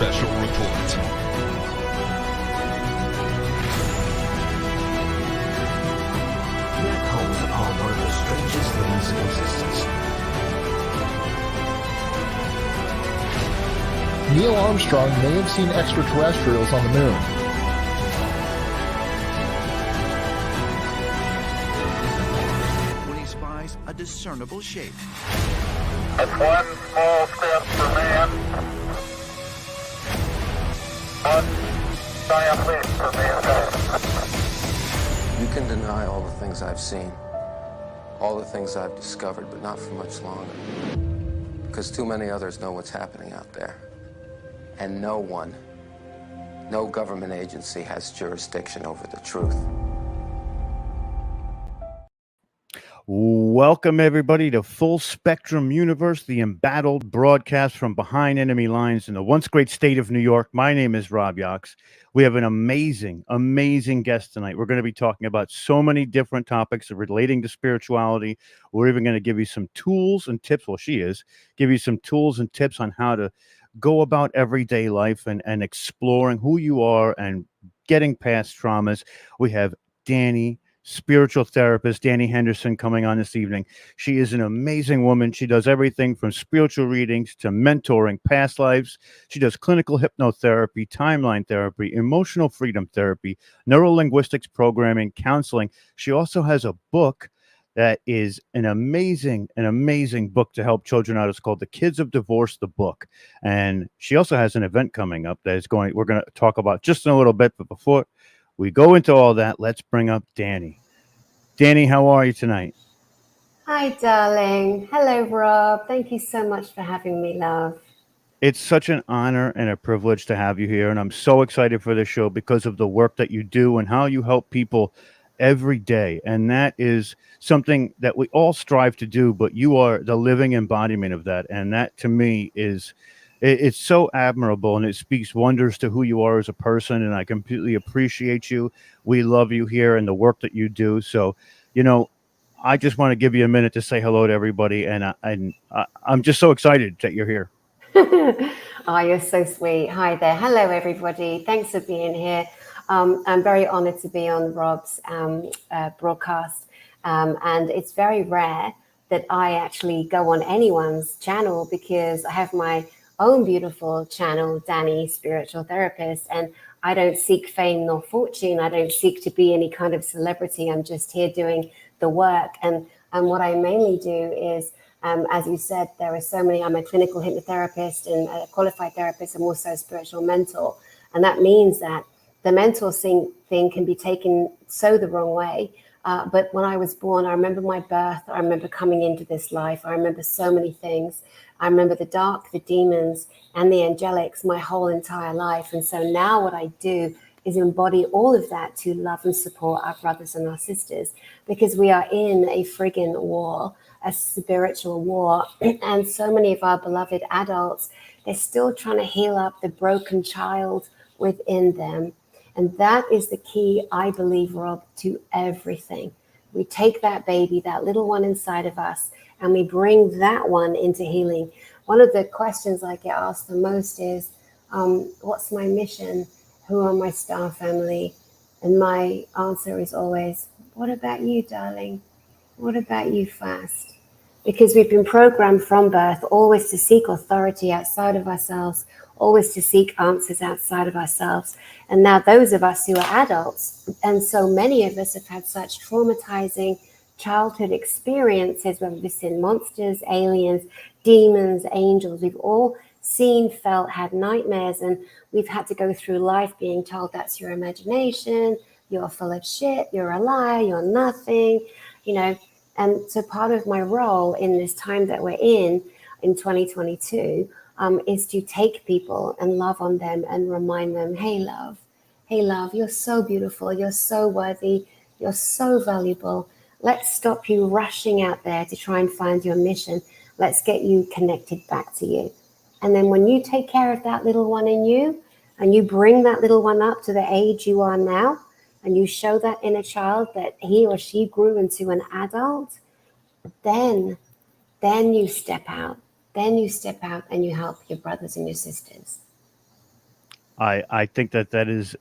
Special Report. We're called upon one of the strangest things in existence. Neil Armstrong may have seen extraterrestrials on the moon. When he spies a discernible shape. That's one small step for man, one giant leap for mankind. You can deny all the things I've seen, all the things I've discovered, but not for much longer. Because too many others know what's happening out there. And no one, no government agency has jurisdiction over the truth. Welcome, everybody, to Full Spectrum Universe, the embattled broadcast from behind enemy lines in the once great state of New York. My name is Rob Yox. We have an amazing, amazing guest tonight. We're going to be talking about so many different topics relating to spirituality. We're even going to give you some tools and tips. Well, she is. Give you some tools and tips on how to go about everyday life and exploring who you are and getting past traumas. We have Dani Spiritual Therapist, Dani Henderson, coming on this evening. She is an amazing woman. She does everything from spiritual readings to mentoring past lives. She does clinical hypnotherapy, timeline therapy, emotional freedom therapy, neurolinguistics programming, counseling. She also has a book that is an amazing book to help children out. It's called The Kids of Divorce, the book. And she also has an event coming up that we're going to talk about just in a little bit. But before we go into all that, let's bring up Dani. Dani, how are you tonight? Hi, darling. Hello, Rob. Thank you so much for having me, love. It's such an honor and a privilege to have you here. And I'm so excited for this show because of the work that you do and how you help people every day. And that is something that we all strive to do, but you are the living embodiment of that. And that, to me, it's so admirable, and it speaks wonders to who you are as a person. And I completely appreciate you. We love you here and the work that you do. So, I just want to give you a minute to say hello to everybody. And I'm just so excited that you're here. Oh, you're so sweet. Hi there. Hello, everybody. Thanks for being here. I'm very honored to be on Rob's broadcast. And it's very rare that I actually go on anyone's channel because I have my own beautiful channel, Dani Spiritual Therapist, and I don't seek fame nor fortune. I don't seek to be any kind of celebrity. I'm just here doing the work. And what I mainly do is, as you said, there are so many. I'm a clinical hypnotherapist and a qualified therapist. I'm also a spiritual mentor. And that means that the mentor thing can be taken so the wrong way. But when I was born, I remember my birth. I remember coming into this life. I remember so many things. I remember the dark, the demons, and the angelics my whole entire life. And so now what I do is embody all of that to love and support our brothers and our sisters, because we are in a friggin' war, a spiritual war. And so many of our beloved adults, they're still trying to heal up the broken child within them. And that is the key, I believe, Rob, to everything. We take that baby, that little one inside of us, and we bring that one into healing. One of the questions I get asked the most is, what's my mission? Who are my star family? And my answer is always, what about you, darling? What about you first? Because we've been programmed from birth always to seek authority outside of ourselves, always to seek answers outside of ourselves. And now those of us who are adults, and so many of us have had such traumatizing childhood experiences, whether we've seen monsters, aliens, demons, angels, we've all seen, felt, had nightmares, and we've had to go through life being told that's your imagination, you're full of shit, you're a liar, you're nothing, And so part of my role in this time that we're in 2022, is to take people and love on them and remind them, hey, love, you're so beautiful, you're so worthy, you're so valuable. Let's stop you rushing out there to try and find your mission. Let's get you connected back to you. And then when you take care of that little one in you, and you bring that little one up to the age you are now, and you show that inner child that he or she grew into an adult, then you step out. Then you step out and you help your brothers and your sisters. I think that that is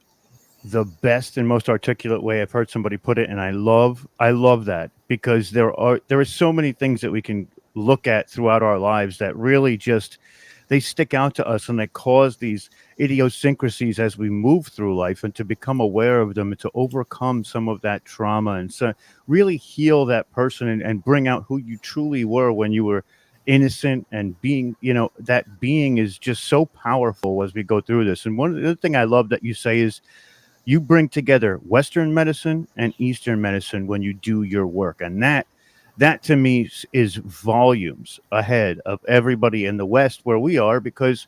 the best and most articulate way I've heard somebody put it, and I love that, because there are so many things that we can look at throughout our lives that really just they stick out to us, and they cause these idiosyncrasies as we move through life, and to become aware of them and to overcome some of that trauma, and so really heal that person, and bring out who you truly were when you were innocent, and being, that being is just so powerful as we go through this. And one of the other thing I love that you say is you bring together Western medicine and Eastern medicine when you do your work. And that to me is volumes ahead of everybody in the West where we are, because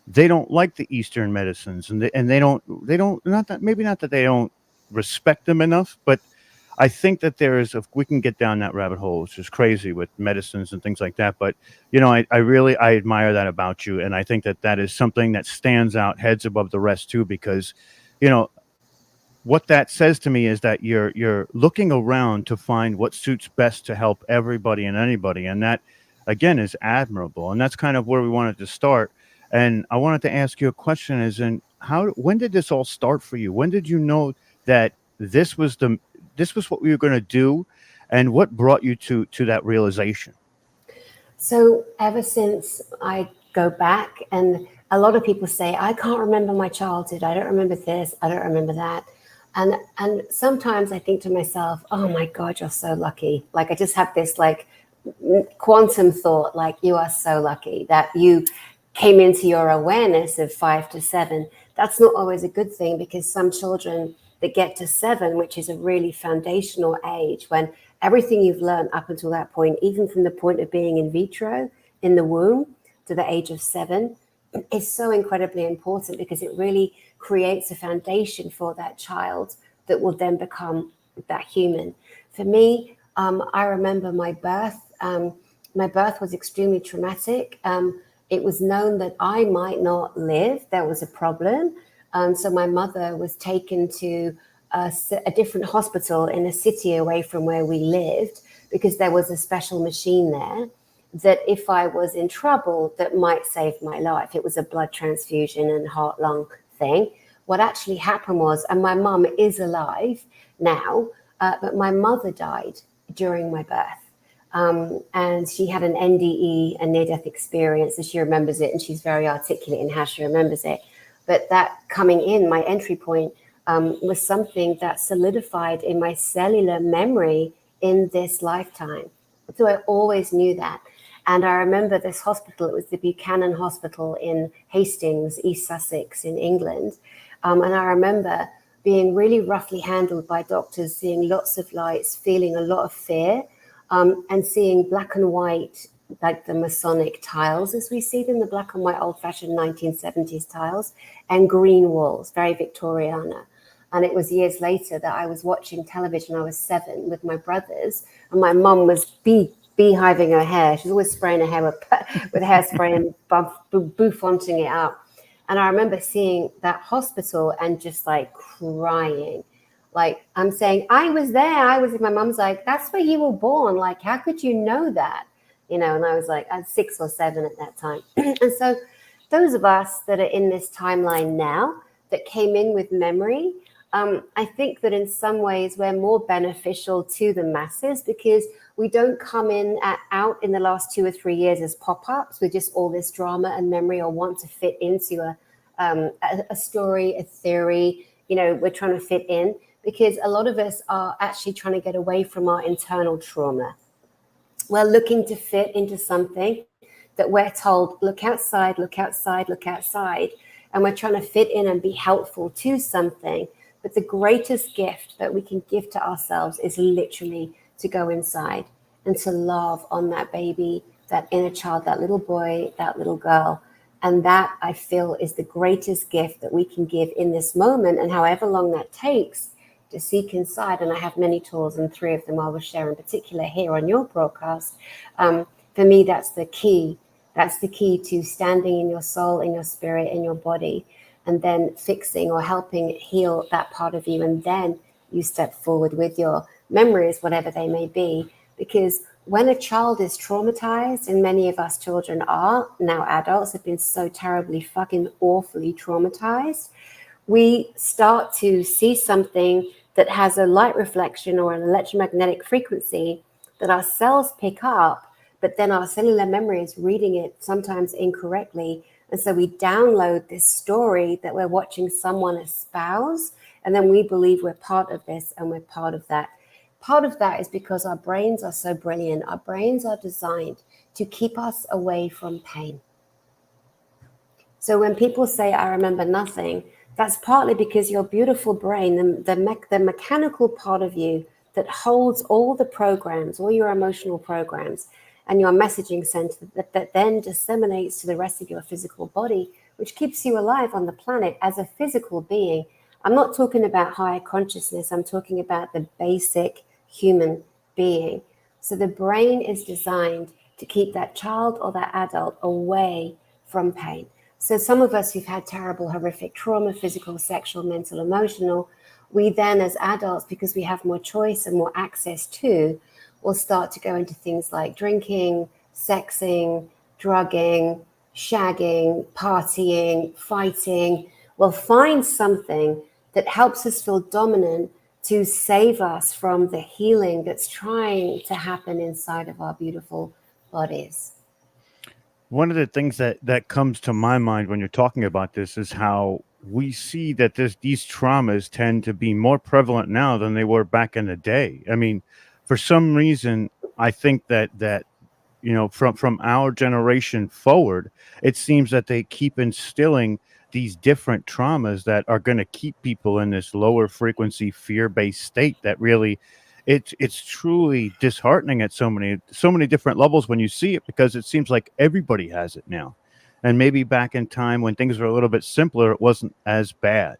they don't like the Eastern medicines, and they don't, not that, maybe not that they don't respect them enough, but I think that we can get down that rabbit hole, which is crazy with medicines and things like that. But, I admire that about you. And I think that that is something that stands out heads above the rest too, because, you know, what that says to me is that you're looking around to find what suits best to help everybody and anybody, and that again is admirable. And that's kind of where we wanted to start. And I wanted to ask you a question: is in how when did this all start for you? When did you know that this was what we were going to do, and what brought you to that realization? So ever since I go back, and a lot of people say, I can't remember my childhood. I don't remember this. I don't remember that. And sometimes I think to myself, oh my God, you're so lucky. Like I just have this like quantum thought, like you are so lucky that you came into your awareness of 5 to 7. That's not always a good thing, because some children that get to 7, which is a really foundational age, when everything you've learned up until that point, even from the point of being in vitro in the womb to the age of 7, is so incredibly important, because it really creates a foundation for that child that will then become that human. For me, I remember my birth. My birth was extremely traumatic. It was known that I might not live. There was a problem. So my mother was taken to a different hospital in a city away from where we lived, because there was a special machine there that if I was in trouble, that might save my life. It was a blood transfusion and heart-lung thing. What actually happened was, and my mum is alive now, but my mother died during my birth. And she had an NDE, a near-death experience, and she remembers it, and she's very articulate in how she remembers it. But that coming in, my entry point, was something that solidified in my cellular memory in this lifetime. So I always knew that. And I remember this hospital, it was the Buchanan Hospital in Hastings, East Sussex in England. And I remember being really roughly handled by doctors, seeing lots of lights, feeling a lot of fear, and seeing black and white, like the Masonic tiles as we see them, the black and white old-fashioned 1970s tiles, and green walls, very Victoriana. And it was years later that I was watching television. I was 7 with my brothers, and my mum was beehiving her hair. She's always spraying her hair with hairspray and bouffanting it up. And I remember seeing that hospital and just like crying. Like I'm saying, I was there. My mum's like, that's where you were born. Like, how could you know that? And I was like, I was 6 or 7 at that time. And so those of us that are in this timeline now that came in with memory, I think that in some ways we're more beneficial to the masses, because we don't come out in the last 2 or 3 years as pop-ups with just all this drama and memory, or want to fit into a story, a theory. We're trying to fit in, because a lot of us are actually trying to get away from our internal trauma. We're looking to fit into something that we're told, look outside, look outside, look outside. And we're trying to fit in and be helpful to something. But the greatest gift that we can give to ourselves is literally to go inside and to love on that baby, that inner child, that little boy, that little girl. And that, I feel, is the greatest gift that we can give in this moment. And however long that takes to seek inside, and I have many tools, and 3 of them I will share in particular here on your broadcast. For me, that's the key. That's the key to standing in your soul, in your spirit, in your body, and then fixing or helping heal that part of you. And then you step forward with your memories, whatever they may be, because when a child is traumatized, and many of us children are, now adults have been so terribly fucking awfully traumatized, we start to see something that has a light reflection or an electromagnetic frequency that our cells pick up, but then our cellular memory is reading it sometimes incorrectly. And so we download this story that we're watching someone espouse, and then we believe we're part of this and we're part of that. Part of that is because our brains are so brilliant. Our brains are designed to keep us away from pain. So when people say, I remember nothing, that's partly because your beautiful brain, the mechanical part of you that holds all the programs, all your emotional programs, and your messaging center that then disseminates to the rest of your physical body, which keeps you alive on the planet as a physical being. I'm not talking about higher consciousness. I'm talking about the basic human being. So the brain is designed to keep that child or that adult away from pain. So some of us who've had terrible, horrific trauma, physical, sexual, mental, emotional, we then as adults, because we have more choice and more access to, will start to go into things like drinking, sexing, drugging, shagging, partying, fighting. We'll find something that helps us feel dominant to save us from the healing that's trying to happen inside of our beautiful bodies. One of the things that comes to my mind when you're talking about this is how we see that these traumas tend to be more prevalent now than they were back in the day. I mean, for some reason, I think that you know, from our generation forward, it seems that they keep instilling these different traumas that are going to keep people in this lower frequency fear-based state that really it's truly disheartening at so many different levels when you see it, because it seems like everybody has it now. And maybe back in time when things were a little bit simpler, it wasn't as bad.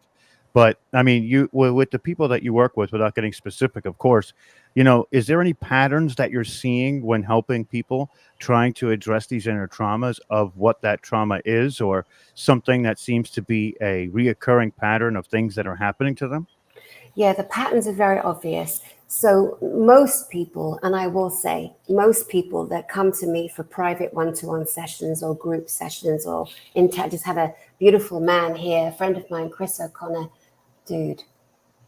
But I mean, with the people that you work with, without getting specific, of course, you know, is there any patterns that you're seeing when helping people trying to address these inner traumas of what that trauma is, or something that seems to be a reoccurring pattern of things that are happening to them? Yeah, the patterns are very obvious. So most people, and I will say most people that come to me for private one-to-one sessions or group sessions, or just had a beautiful man here, a friend of mine, Chris O'Connor. Dude,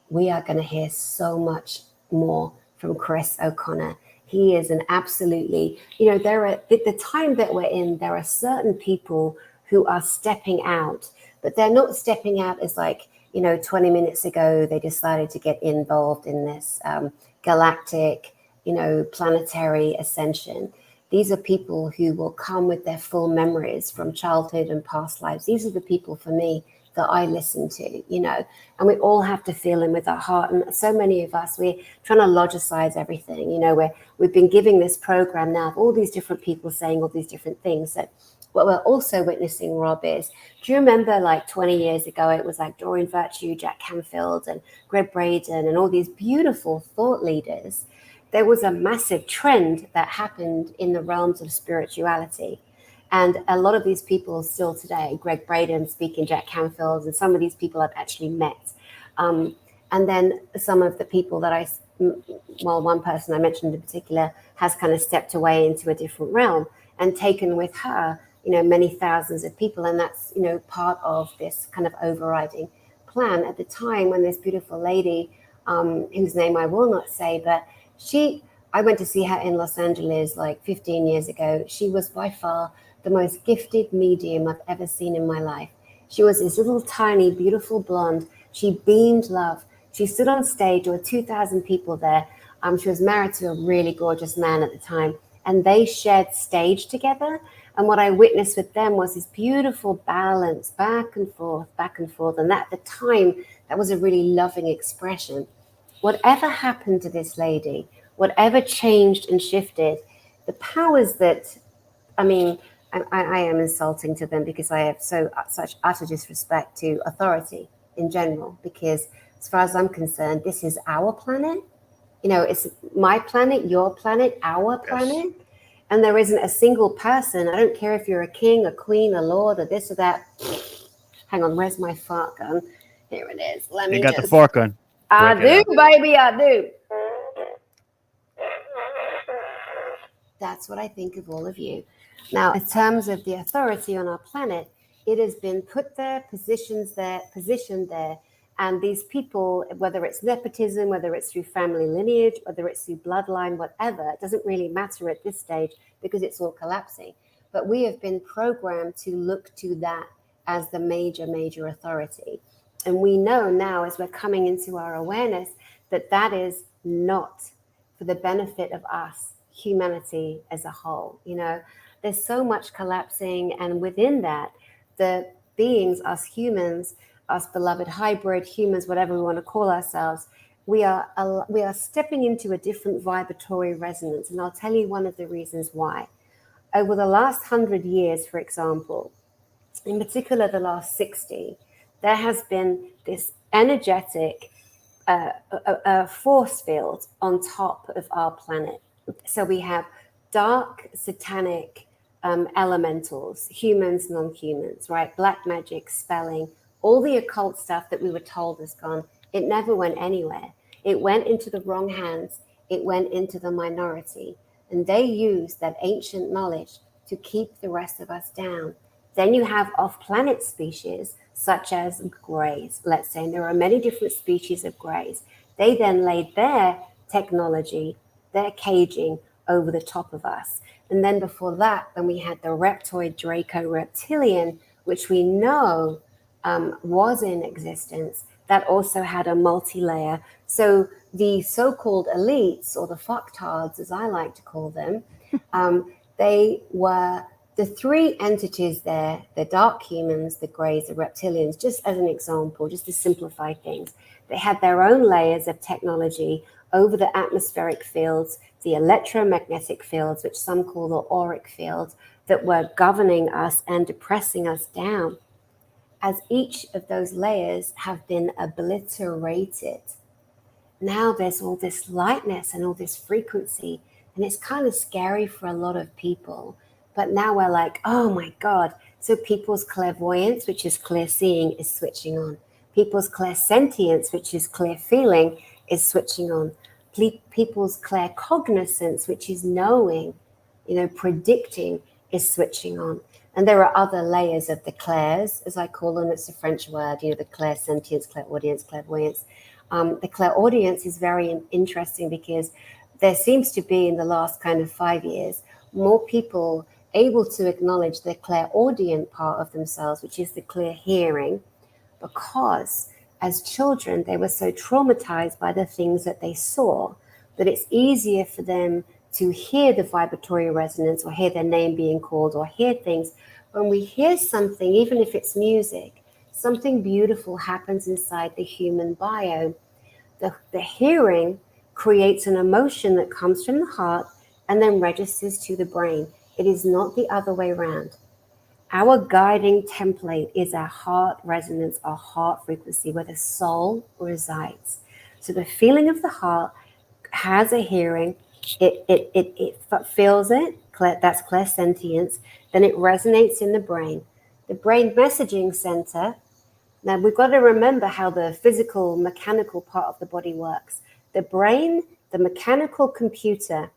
we are going to hear so much more from Chris O'Connor. He is an absolutely, you know, there are, at the time that we're in, there are certain people who are stepping out, but they're not stepping out as like, you know, 20 minutes ago, they decided to get involved in this galactic, you know, planetary ascension. These are people who will come with their full memories from childhood and past lives. These are the people for me that I listen to, you know, and we all have to feel in with our heart. And so many of us, we're trying to logicize everything, you know, we've been giving this program now of all these different people saying all these different things. That what we're also witnessing, Rob, is, do you remember like 20 years ago, it was like Doreen Virtue, Jack Canfield and Greg Braden and all these beautiful thought leaders. There was a massive trend that happened in the realms of spirituality. And a lot of these people still today, Greg Braden speaking, Jack Canfield, and some of these people I've actually met. And then some of the people that one person I mentioned in particular has kind of stepped away into a different realm and taken with her, you know, many thousands of people. And that's, you know, part of this kind of overriding plan. At the time when this beautiful lady, whose name I will not say, but I went to see her in Los Angeles like 15 years ago. She was by far the most gifted medium I've ever seen in my life. She was this little tiny, beautiful blonde. She beamed love. She stood on stage. There were 2,000 people there. She was married to a really gorgeous man at the time, and they shared stage together. And what I witnessed with them was this beautiful balance, back and forth, back and forth. And at the time, that was a really loving expression. Whatever happened to this lady, whatever changed and shifted, the powers that, I mean, I am insulting to them because I have such utter disrespect to authority in general, because as far as I'm concerned, this is our planet. You know, it's my planet, your planet, our planet. Yes. And there isn't a single person. I don't care if you're a king, a queen, a lord, or this or that. Hang on, where's my fart gun? Here it is. You got the fart gun. I do, baby, I do. that's what I think of all of you. Now, in terms of the authority on our planet, it has been put there, positioned there, and these people, whether it's nepotism, whether it's through family lineage, whether it's through bloodline, whatever, it doesn't really matter at this stage because it's all collapsing. But we have been programmed to look to that as the major authority. And we know now, as we're coming into our awareness, that that is not for the benefit of us, humanity as a whole. You know, there's so much collapsing, and within that, the beings, us humans, us beloved hybrid humans, whatever we want to call ourselves, we are stepping into a different vibratory resonance. And I'll tell you one of the reasons why. Over the last 100 years, for example, in particular the last 60, there has been this energetic force field on top of our planet. So we have dark, satanic elementals, humans, non-humans, right? Black magic, spelling, all the occult stuff that we were told is gone. It never went anywhere. It went into the wrong hands. It went into the minority. And they used that ancient knowledge to keep the rest of us down. Then you have off-planet species, such as greys, let's say, and there are many different species of greys. They then laid their technology, their caging over the top of us. And then before that, then we had the reptoid Draco reptilian, which we know was in existence, that also had a multi-layer. So the so-called elites, or the fucktards, as I like to call them, they were the three entities there, the dark humans, the greys, the reptilians, just as an example, just to simplify things. They had their own layers of technology over the atmospheric fields, the electromagnetic fields, which some call the auric fields, that were governing us and depressing us down. As each of those layers have been obliterated, now there's all this lightness and all this frequency, and it's kind of scary for a lot of people. But now we're like, oh my God. So people's clairvoyance, which is clear seeing, is switching on. People's clairsentience, which is clear feeling, is switching on. People's claircognizance, which is knowing, predicting, is switching on. And there are other layers of the clairs, as I call them. It's a French word, the clairsentience, clairaudience, clairvoyance. The clairaudience is very interesting because there seems to be, in the last kind of 5 years, more people able to acknowledge the clairaudient part of themselves, which is the clear hearing, because as children, they were so traumatized by the things that they saw that it's easier for them to hear the vibratory resonance or hear their name being called or hear things. When we hear something, even if it's music, something beautiful happens inside the human bio. The hearing creates an emotion that comes from the heart and then registers to the brain. It is not the other way around. Our guiding template is our heart resonance, our heart frequency, where the soul resides. So the feeling of the heart has a hearing. It feels it. That's clairsentience. Then it resonates in the brain. The brain messaging center. Now we've got to remember how the physical, mechanical part of the body works. The brain, the mechanical computer,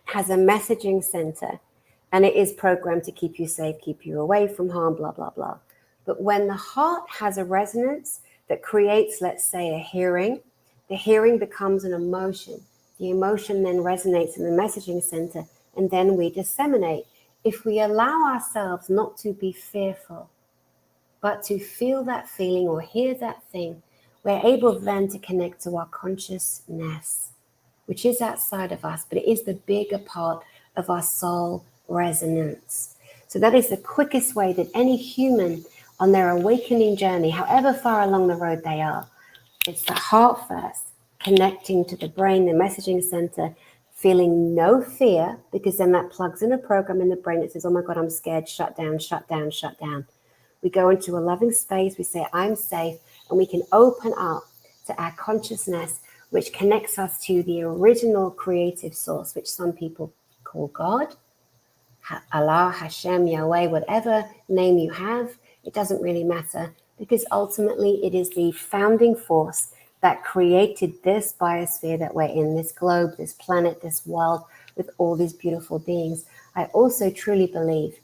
has a messaging center, and it is programmed to keep you safe, keep you away from harm, blah, blah, blah. But when the heart has a resonance that creates, let's say, a hearing, the hearing becomes an emotion. The emotion then resonates in the messaging center, and then we disseminate. If we allow ourselves not to be fearful, but to feel that feeling or hear that thing, we're able then to connect to our consciousness, which is outside of us, but it is the bigger part of our soul resonance. So that is the quickest way that any human on their awakening journey, however far along the road they are, it's the heart first, connecting to the brain, the messaging center, feeling no fear, because then that plugs in a program in the brain that says, oh my God, I'm scared, shut down, shut down, shut down. We go into a loving space, we say, I'm safe, and we can open up to our consciousness, which connects us to the original creative source, which some people call God, Allah, Hashem, Yahweh, whatever name you have. It doesn't really matter, because ultimately it is the founding force that created this biosphere that we're in, this globe, this planet, this world with all these beautiful beings. I also truly believe,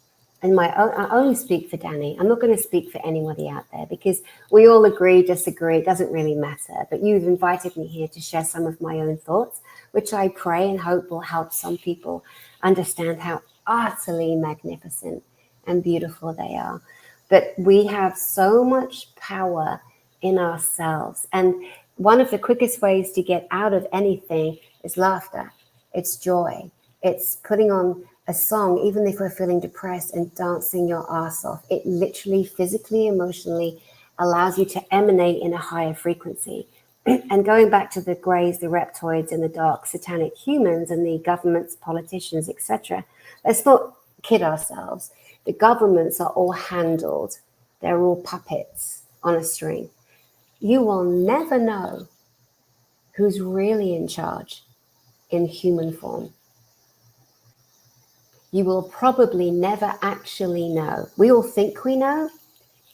and I only speak for Dani. I'm not going to speak for anybody out there because we all agree, disagree. It doesn't really matter. But you've invited me here to share some of my own thoughts, which I pray and hope will help some people understand how utterly magnificent and beautiful they are. But we have so much power in ourselves. And one of the quickest ways to get out of anything is laughter. It's joy. It's putting on a song, even if we're feeling depressed, and dancing your ass off. It literally, physically, emotionally allows you to emanate in a higher frequency. And going back to the greys, the reptoids, and the dark satanic humans, and the governments, politicians, etc., let's not kid ourselves. The governments are all handled. They're all puppets on a string. You will never know who's really in charge in human form. You will probably never actually know. We all think we know.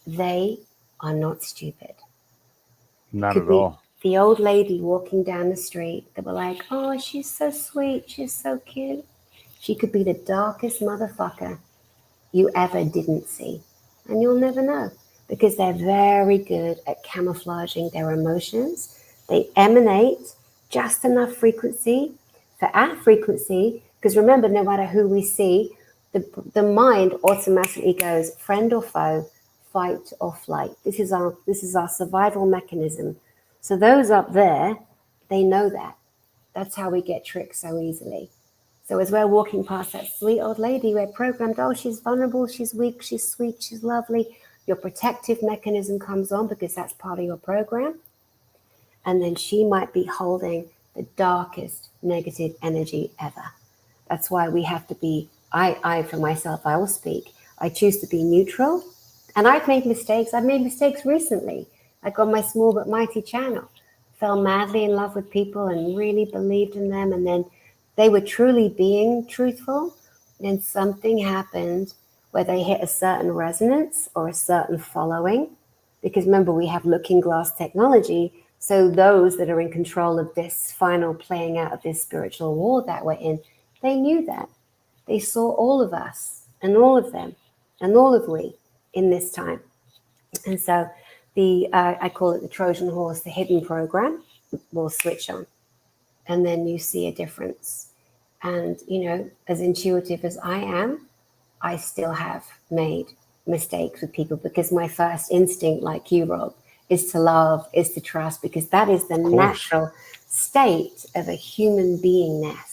They are not stupid. Not at all. The old lady walking down the street that were like, oh, she's so sweet, she's so cute. She could be the darkest motherfucker you ever didn't see. And you'll never know because they're very good at camouflaging their emotions. They emanate just enough frequency for our frequency. Because remember, no matter who we see, the mind automatically goes friend or foe, fight or flight. This is our survival mechanism. So those up there, they know that. That's how we get tricked so easily. So as we're walking past that sweet old lady, we're programmed, oh, she's vulnerable, she's weak, she's sweet, she's lovely. Your protective mechanism comes on because that's part of your program. And then she might be holding the darkest negative energy ever. That's why we have to be, I for myself, I will speak. I choose to be neutral. And I've made mistakes. I've made mistakes recently. I got my small but mighty channel. Fell madly in love with people and really believed in them. And then they were truly being truthful. Then something happened where they hit a certain resonance or a certain following. Because remember, we have looking glass technology. So those that are in control of this final playing out of this spiritual war that we're in, they knew that. They saw all of us and all of them and all of we in this time. And so I call it the Trojan horse, the hidden program will switch on. And then you see a difference. And, as intuitive as I am, I still have made mistakes with people because my first instinct, like you, Rob, is to love, is to trust, because that is the natural state of a human beingness.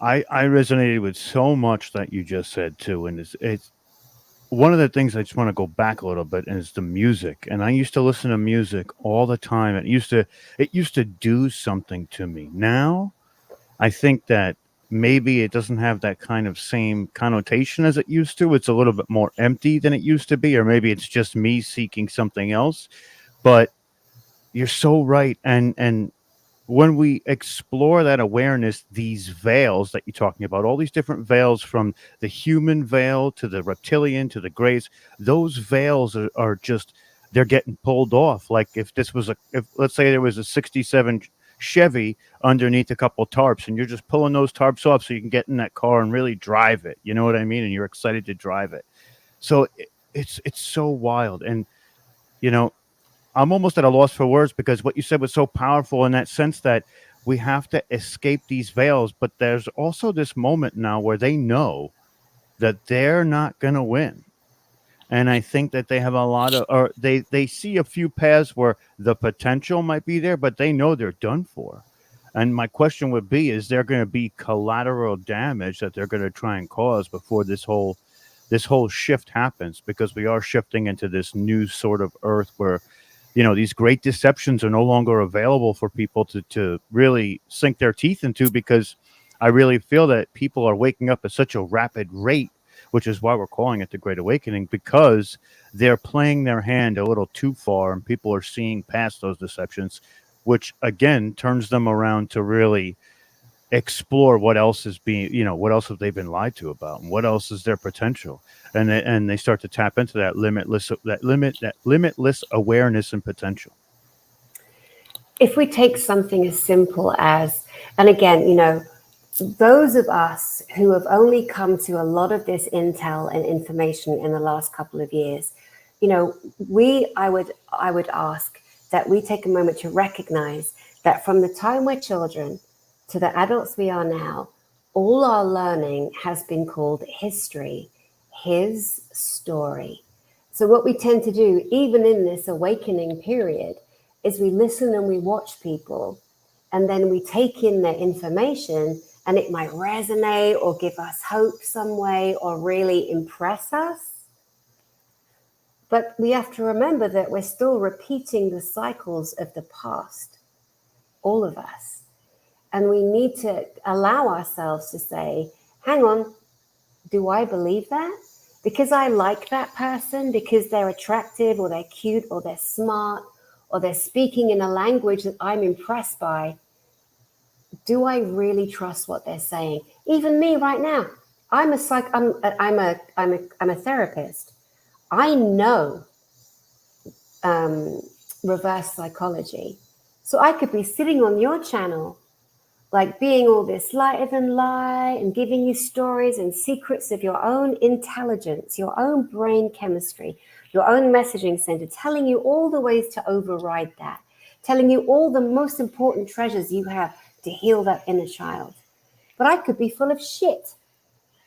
I resonated with so much that you just said too, and it's one of the things I just want to go back a little bit is the music. And I used to listen to music all the time. It used to do something to me. Now, I think that maybe it doesn't have that kind of same connotation as it used to. It's a little bit more empty than it used to be, or maybe it's just me seeking something else. But you're so right, and when we explore that awareness, these veils that you're talking about, all these different veils from the human veil to the reptilian to the grays, those veils are just, they're getting pulled off. Like if let's say there was a 67 Chevy underneath a couple tarps and you're just pulling those tarps off so you can get in that car and really drive it. You know what I mean? And you're excited to drive it. So it's so wild. And, I'm almost at a loss for words because what you said was so powerful in that sense that we have to escape these veils. But there's also this moment now where they know that they're not going to win. And I think that they have a lot of, or they see a few paths where the potential might be there, but they know they're done for. And my question would be, is there going to be collateral damage that they're going to try and cause before this whole shift happens? Because we are shifting into this new sort of earth where, these great deceptions are no longer available for people to really sink their teeth into, because I really feel that people are waking up at such a rapid rate, which is why we're calling it the Great Awakening, because they're playing their hand a little too far and people are seeing past those deceptions, which again turns them around to really explore what else is being, what else have they been lied to about and what else is their potential. And they start to tap into that limitless awareness and potential. if we take something as simple as, and again, you know, those of us who have only come to a lot of this intel and information in the last couple of years, you know, I would ask that we take a moment to recognize that from the time we're children to the adults we are now, all our learning has been called history, his story. So what we tend to do, even in this awakening period, is we listen and we watch people, and then we take in their information, and it might resonate or give us hope some way or really impress us. But we have to remember that we're still repeating the cycles of the past, all of us. And we need to allow ourselves to say, hang on, do I believe that? Because I like that person, because they're attractive or they're cute or they're smart or they're speaking in a language that I'm impressed by, do I really trust what they're saying? Even me right now, I'm a therapist. I know reverse psychology. So I could be sitting on your channel, like being all this lighter than light and giving you stories and secrets of your own intelligence, your own brain chemistry, your own messaging center, telling you all the ways to override that, telling you all the most important treasures you have to heal that inner child. But I could be full of shit.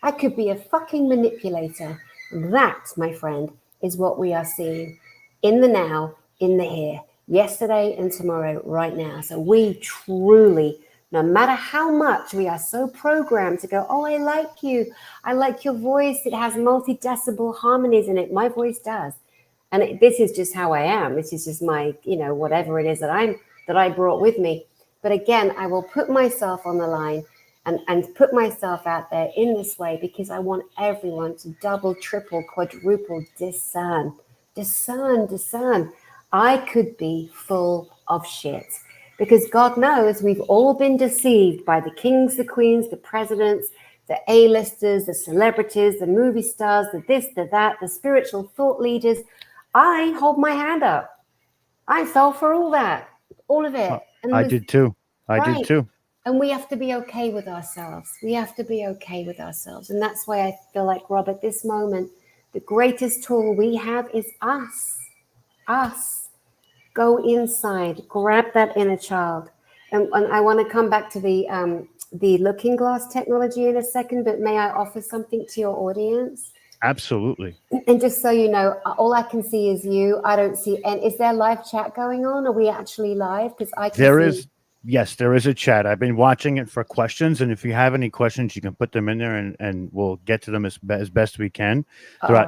I could be a fucking manipulator. That, my friend, is what we are seeing in the now, in the here, yesterday and tomorrow, right now. So we truly, no matter how much we are so programmed to go, oh, I like you. I like your voice. It has multi-decibel harmonies in it. My voice does. And this is just how I am. This is just my, you know, whatever it is that I brought with me. But again, I will put myself on the line and put myself out there in this way because I want everyone to double, triple, quadruple discern. I could be full of shit because God knows we've all been deceived by the kings, the queens, the presidents, the A-listers, the celebrities, the movie stars, the this, the that, the spiritual thought leaders. I hold my hand up. I fell for all that, all of it. And I did too. I did too. And we have to be okay with ourselves. We have to be okay with ourselves. And that's why I feel like, Rob, at this moment, the greatest tool we have is us. Us. Go inside, grab that inner child. And I want to come back to the looking glass technology in a second, but may I offer something to your audience? Absolutely. And just so you know, all I can see is you. I don't see, and is there live chat going on? Are we actually live? Because I can see. Yes, there is a chat. I've been watching it for questions, and if you have any questions, you can put them in there, and we'll get to them as best we can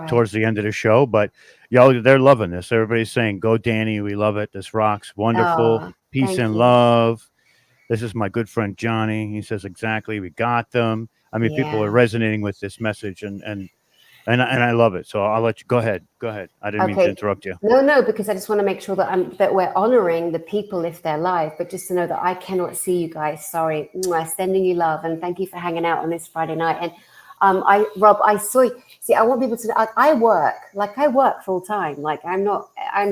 towards the end of the show. But y'all, they're loving this. Everybody's saying, "Go, Dani! We love it. This rocks. Wonderful. Peace and love." This is my good friend Johnny. He says exactly. We got them. I mean, people are resonating with this message, and I love it. So I'll let you go ahead. Go ahead. I didn't mean to interrupt you. No, because I just want to make sure that we're honoring the people if they're live. But just to know that I cannot see you guys. Sorry, sending you love and thank you for hanging out on this Friday night. And Rob, I saw you. See, I want people to know I work full time. Like I'm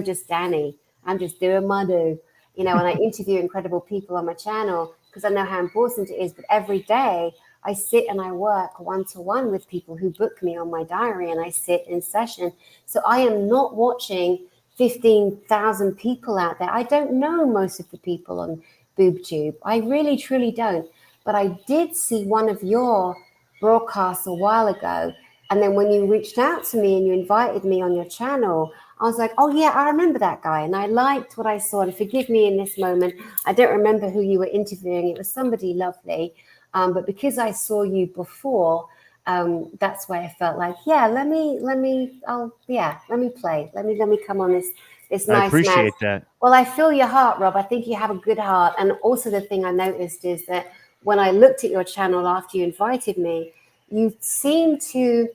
just Dani. I'm just doing my do. You know, and I interview incredible people on my channel because I know how important it is. But every day I sit and I work one-to-one with people who book me on my diary and I sit in session. So I am not watching 15,000 people out there. I don't know most of the people on BoobTube. I really, truly don't. But I did see one of your broadcasts a while ago. And then when you reached out to me and you invited me on your channel, I was like, oh, yeah, I remember that guy. And I liked what I saw. And forgive me in this moment, I don't remember who you were interviewing. It was somebody lovely. But because I saw you before, that's why I felt like, let me play. Let me come on this nice man. I appreciate that. Well, I feel your heart, Rob. I think you have a good heart. And also the thing I noticed is that when I looked at your channel after you invited me, you seem to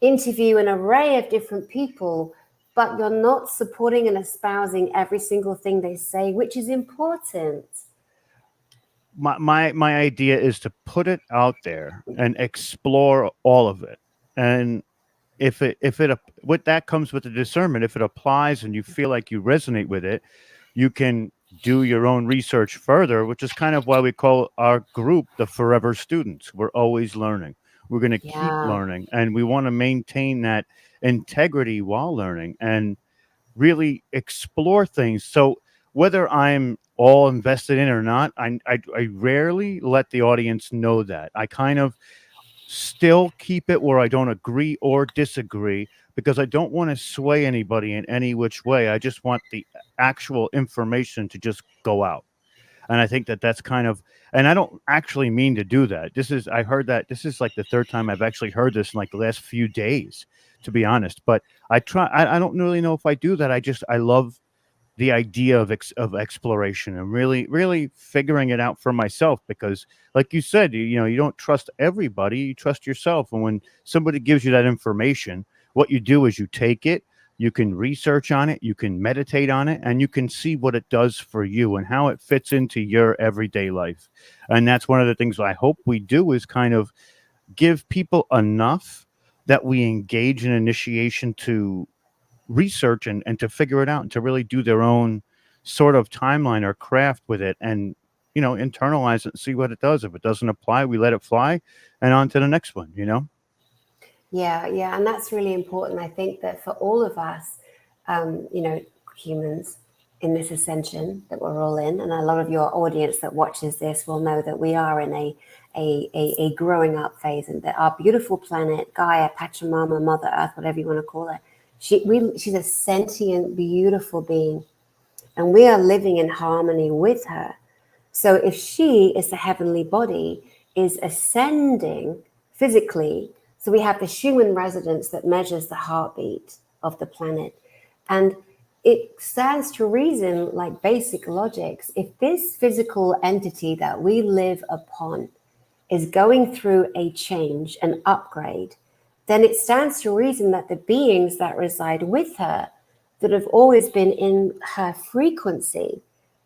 interview an array of different people, but you're not supporting and espousing every single thing they say, which is important. My idea is to put it out there and explore all of it. And if what that comes with the discernment, if it applies and you feel like you resonate with it, you can do your own research further, which is kind of why we call our group the Forever Students. We're always learning. We're going to keep Yeah. learning, and we want to maintain that integrity while learning and really explore things. So whether I'm all invested in or not, I rarely let the audience know that. I kind of still keep it where I don't agree or disagree, because I don't want to sway anybody in any which way. I just want the actual information to just go out. And I think that that's kind of, and I don't actually mean to do that. I heard that this is like the third time I've actually heard this in like the last few days, to be honest. But I don't really know if I do that. I love the idea of exploration and really figuring it out for myself, because like you said, you don't trust everybody, you trust yourself. And when somebody gives you that information, what you do is you take it, you can research on it, you can meditate on it, and you can see what it does for you and how it fits into your everyday life. And that's one of the things I hope we do, is kind of give people enough that we engage in initiation to research and to figure it out and to really do their own sort of timeline or craft with it, and internalize it and see what it does. If it doesn't apply, we let it fly and on to the next one. Yeah, yeah, and that's really important. I think that for all of us, humans in this ascension that we're all in, and a lot of your audience that watches this will know that we are in a growing up phase, and that our beautiful planet, Gaia, Pachamama, Mother Earth, whatever you want to call her, she's a sentient, beautiful being, and we are living in harmony with her. So if she is the heavenly body, is ascending physically, so we have the Schumann resonance that measures the heartbeat of the planet. And it stands to reason, like basic logics, if this physical entity that we live upon is going through a change, an upgrade, then it stands to reason that the beings that reside with her, that have always been in her frequency,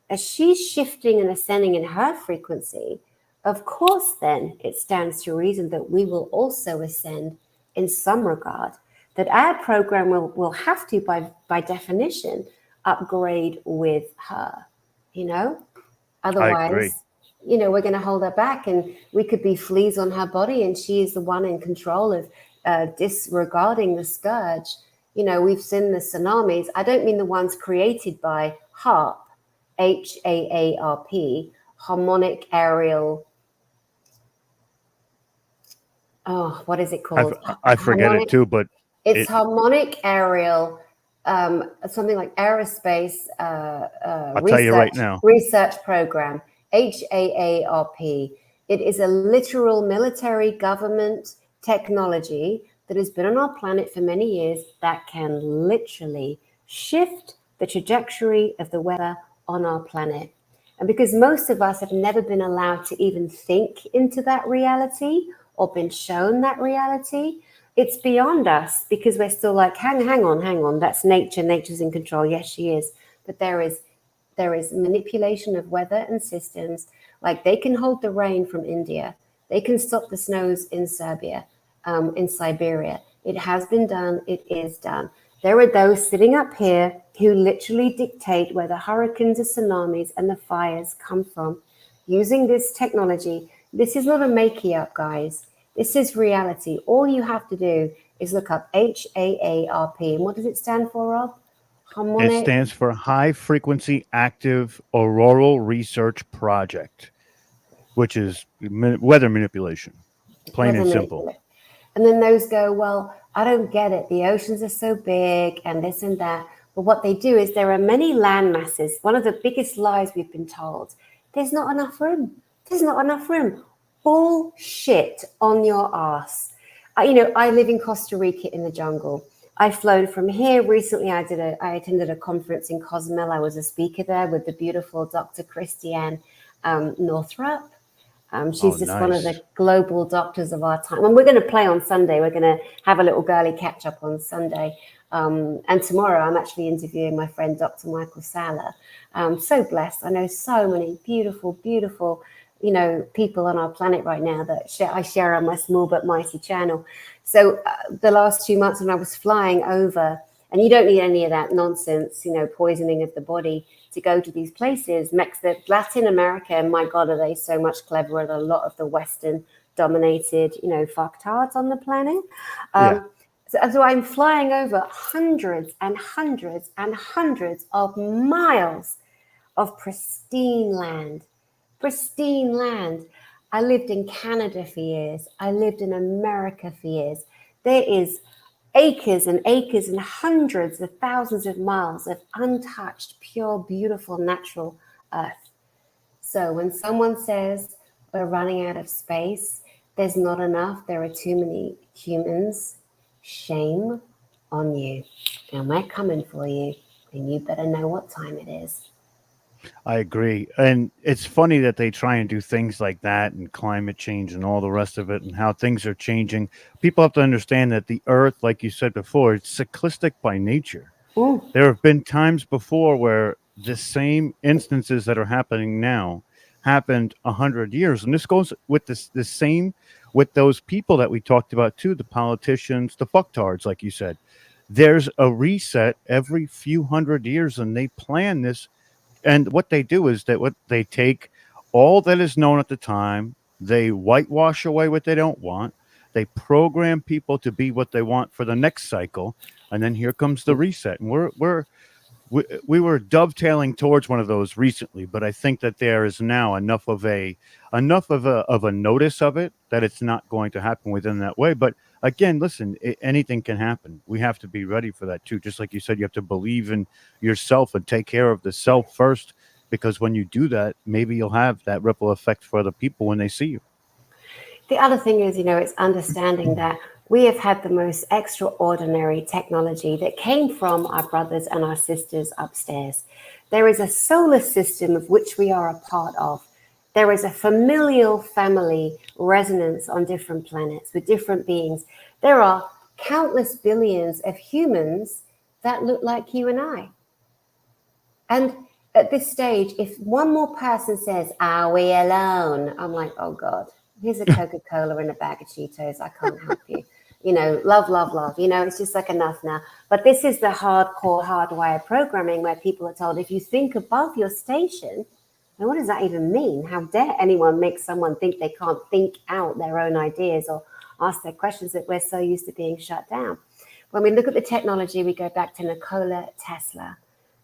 as she's shifting and ascending in her frequency, of course, then it stands to reason that we will also ascend in some regard, that our program will have to, by definition, upgrade with her, Otherwise, we're going to hold her back, and we could be fleas on her body, and she is the one in control of disregarding the scourge. We've seen the tsunamis. I don't mean the ones created by HAARP, HAARP, harmonic aerial. Oh, what is it called? I forget it too, but it's harmonic aerial, something like aerospace I'll tell you right now. Research program, HAARP. It is a literal military government technology that has been on our planet for many years that can literally shift the trajectory of the weather on our planet. And because most of us have never been allowed to even think into that reality or been shown that reality, it's beyond us, because we're still like, hang on, that's nature. Nature's in control. Yes, she is. But there is manipulation of weather and systems. Like, they can hold the rain from India. They can stop the snows in Serbia, in Siberia. It has been done. It is done. There are those sitting up here who literally dictate where the hurricanes, the tsunamis, and the fires come from using this technology. This is not a makey up, guys. This is reality. All you have to do is look up HAARP. And what does it stand for, Rob? Harmonic. It stands for High Frequency Active Auroral Research Project, which is weather manipulation, plain and simple. And then those go, well, I don't get it. The oceans are so big and this and that. But what they do is there are many land masses. One of the biggest lies we've been told, there's not enough room. There's not enough room. Bullshit on your ass. I live in Costa Rica in the jungle. I've flown from here. Recently, I attended a conference in Cozumel. I was a speaker there with the beautiful Dr. Christiane Northrup. She's just one of the global doctors of our time. And we're going to play on Sunday. We're going to have a little girly catch up on Sunday. And tomorrow I'm actually interviewing my friend, Dr. Michael Sala. I'm so blessed. I know so many beautiful, beautiful, people on our planet right now that I share on my small but mighty channel. So the last 2 months when I was flying over, and you don't need any of that nonsense, poisoning of the body. to go to these places. Latin America, and my God, are they so much cleverer than a lot of the Western dominated, fucktards on the planet. So I'm flying over hundreds and hundreds and hundreds of miles of pristine land. I lived in Canada for years. I lived in America for years. There is acres and acres and hundreds of thousands of miles of untouched, pure, beautiful, natural earth. So when someone says we're running out of space, there's not enough, there are too many humans, shame on you. And we're coming for you, and you better know what time it is. I agree. And it's funny that they try and do things like that and climate change and all the rest of it and how things are changing. People have to understand that the earth, like you said before, it's cyclistic by nature. Ooh. There have been times before where the same instances that are happening now happened 100 years. And this goes with the same with those people that we talked about too, the politicians, the fucktards, like you said. There's a reset every few hundred years, and they plan this. And what they do is that they take all that is known at the time, they whitewash away what they don't want, they program people to be what they want for the next cycle, and then here comes the reset. And we were dovetailing towards one of those recently, but I think that there is now enough of a notice of it that it's not going to happen within that way. But again, listen, anything can happen. We have to be ready for that too. Just like you said, you have to believe in yourself and take care of the self first, because when you do that, maybe you'll have that ripple effect for other people when they see you. The other thing is, it's understanding that we have had the most extraordinary technology that came from our brothers and our sisters upstairs. There is a solar system of which we are a part of. There is a familial family resonance on different planets with different beings. There are countless billions of humans that look like you and I. And at this stage, if one more person says, "Are we alone?" I'm like, oh God, here's a Coca-Cola and a bag of Cheetos. I can't help you. Love, love, love. It's just like enough now. But this is the hardcore, hardwired programming where people are told, if you think above your station, and what does that even mean? How dare anyone make someone think they can't think out their own ideas or ask their questions, that we're so used to being shut down? When we look at the technology, we go back to Nikola Tesla.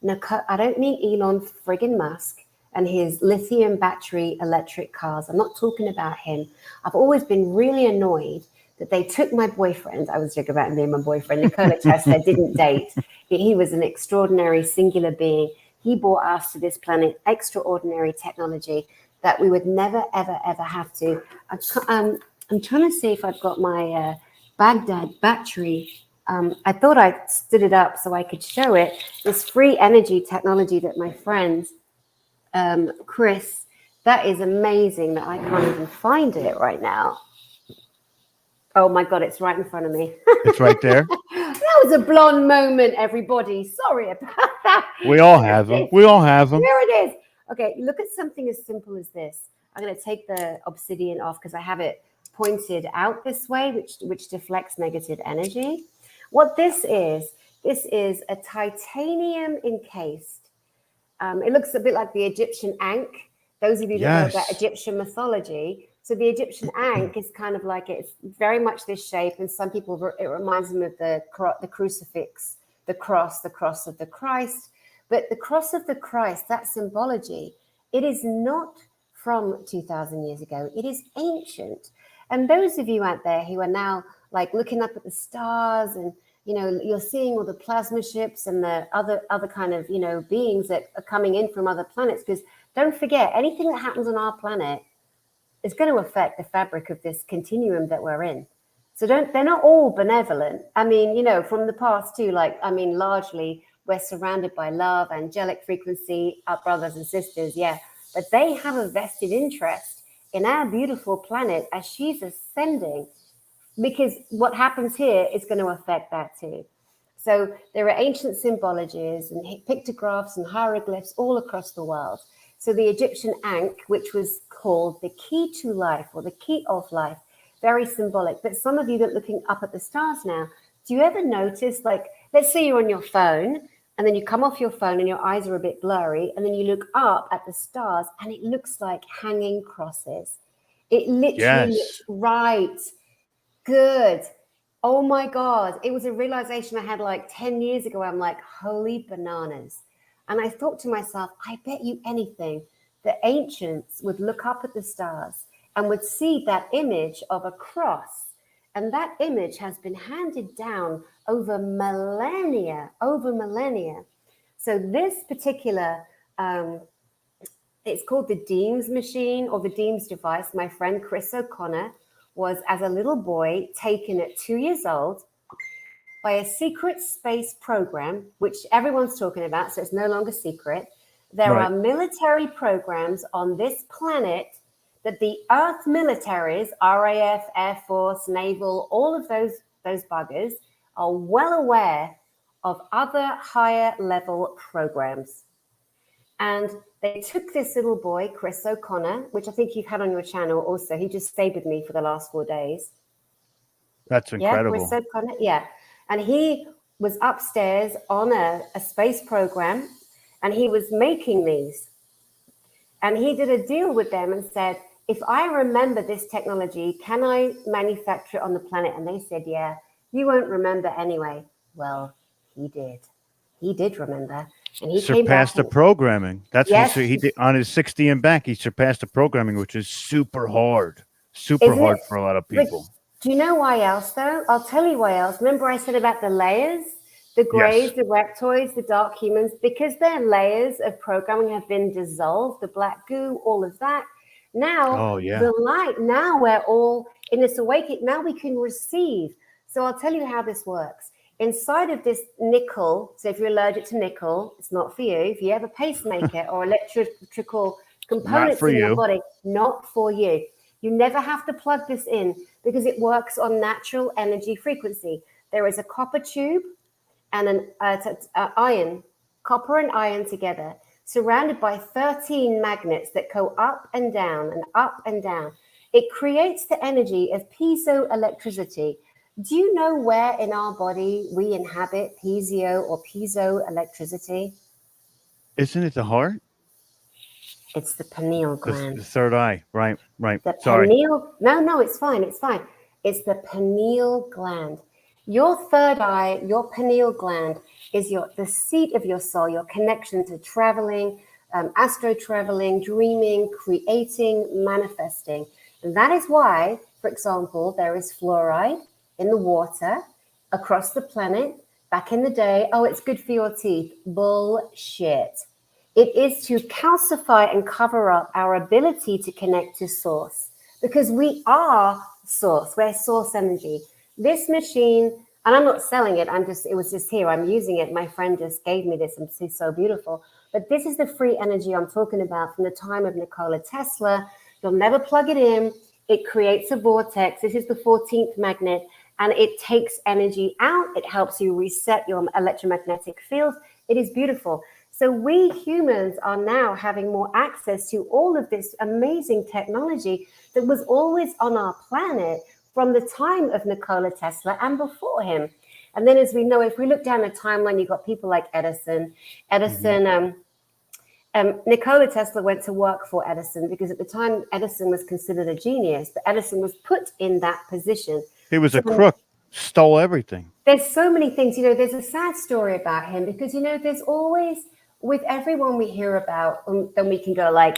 I don't mean Elon friggin' Musk and his lithium battery electric cars. I'm not talking about him. I've always been really annoyed that they took my boyfriend. I was joking about him being my boyfriend. Nikola Tesla didn't date. He was an extraordinary singular being. He brought us to this planet extraordinary technology that we would never, ever, ever have to. I'm trying to see if I've got my Baghdad battery. I thought I stood it up so I could show it. This free energy technology that my friend, Chris, that is amazing that I can't even find it right now. Oh my God, it's right in front of me. It's right there. That was a blonde moment, everybody. Sorry about that. We all have them. We all have them. Here it is. Okay, look at something as simple as this. I'm going to take the obsidian off because I have it pointed out this way, which deflects negative energy. What this is a titanium encased. It looks a bit like the Egyptian Ankh. Those of you that know about Egyptian mythology. So the Egyptian Ankh is kind of like, it's very much this shape. And some people, it reminds them of the crucifix, the cross of the Christ. But the cross of the Christ, that symbology, it is not from 2,000 years ago. It is ancient. And those of you out there who are now like looking up at the stars and, you're seeing all the plasma ships and the other kind of, beings that are coming in from other planets. Because don't forget, anything that happens on our planet is going to affect the fabric of this continuum that we're in. So they're not all benevolent. I mean, from the past too, largely we're surrounded by love, angelic frequency, our brothers and sisters. Yeah. But they have a vested interest in our beautiful planet as she's ascending, because what happens here is going to affect that too. So there are ancient symbologies and pictographs and hieroglyphs all across the world. So the Egyptian Ankh, which was called the key to life or the key of life, very symbolic. But some of you that are looking up at the stars now, do you ever notice, like, let's say you're on your phone and then you come off your phone and your eyes are a bit blurry, and then you look up at the stars and it looks like hanging crosses. It literally looks right. Good. Oh my God. It was a realization I had like 10 years ago. I'm like, holy bananas. And I thought to myself, I bet you anything the ancients would look up at the stars and would see that image of a cross. And that image has been handed down over millennia, So this particular, it's called the Deems machine or the Deems device. My friend Chris O'Connor was, as a little boy, taken at 2 years old by a secret space program, which everyone's talking about, so it's no longer secret. There are military programs on this planet that the Earth militaries, RAF, Air Force, Naval, all of those buggers are well aware of other higher level programs. And they took this little boy, Chris O'Connor, which I think you've had on your channel also. He just stayed with me for the last 4 days. That's incredible. Yeah, Chris O'Connor, yeah. And he was upstairs on a space program, and he was making these. And he did a deal with them and said, if I remember this technology, can I manufacture it on the planet? And they said, yeah, you won't remember anyway. Well, he did. He did remember. And he surpassed the programming. That's yes. what he did on his 60 and back. He surpassed the programming, which is super hard for a lot of people. Do you know why else, though? I'll tell you why else. Remember I said about the layers? The greys, the reptoids, the dark humans, because their layers of programming have been dissolved, the black goo, all of that. Now, the light, now we're all in this awakening. Now we can receive. So I'll tell you how this works. Inside of this nickel, so if you're allergic to nickel, it's not for you. If you have a pacemaker or electrical components in your body, not for you. You never have to plug this in because it works on natural energy frequency. There is a copper tube and an iron, copper and iron together, surrounded by 13 magnets that go up and down and up and down. It creates the energy of piezoelectricity. Do you know where in our body we inhabit piezoelectricity? Isn't it the heart? It's the pineal gland. The third eye, right. Pineal, no, it's fine. It's the pineal gland. Your third eye, your pineal gland, is the seat of your soul, your connection to traveling, astro traveling, dreaming, creating, manifesting. And that is why, for example, there is fluoride in the water across the planet. Back in the day, oh, it's good for your teeth. Bullshit. It is to calcify and cover up our ability to connect to source, because we are source. We're source energy. This machine, and I'm not selling it. It was just here. I'm using it. My friend just gave me this and it's so beautiful. But this is the free energy I'm talking about from the time of Nikola Tesla. You'll never plug it in. It creates a vortex. This is the 14th magnet, and it takes energy out. It helps you reset your electromagnetic field. It is beautiful. So we humans are now having more access to all of this amazing technology that was always on our planet from the time of Nikola Tesla and before him. And then, as we know, if we look down the timeline, you've got people like Edison. Nikola Tesla went to work for Edison because at the time Edison was considered a genius, but Edison was put in that position. He was a crook, stole everything. There's so many things, there's a sad story about him because, there's always, with everyone we hear about, then we can go like,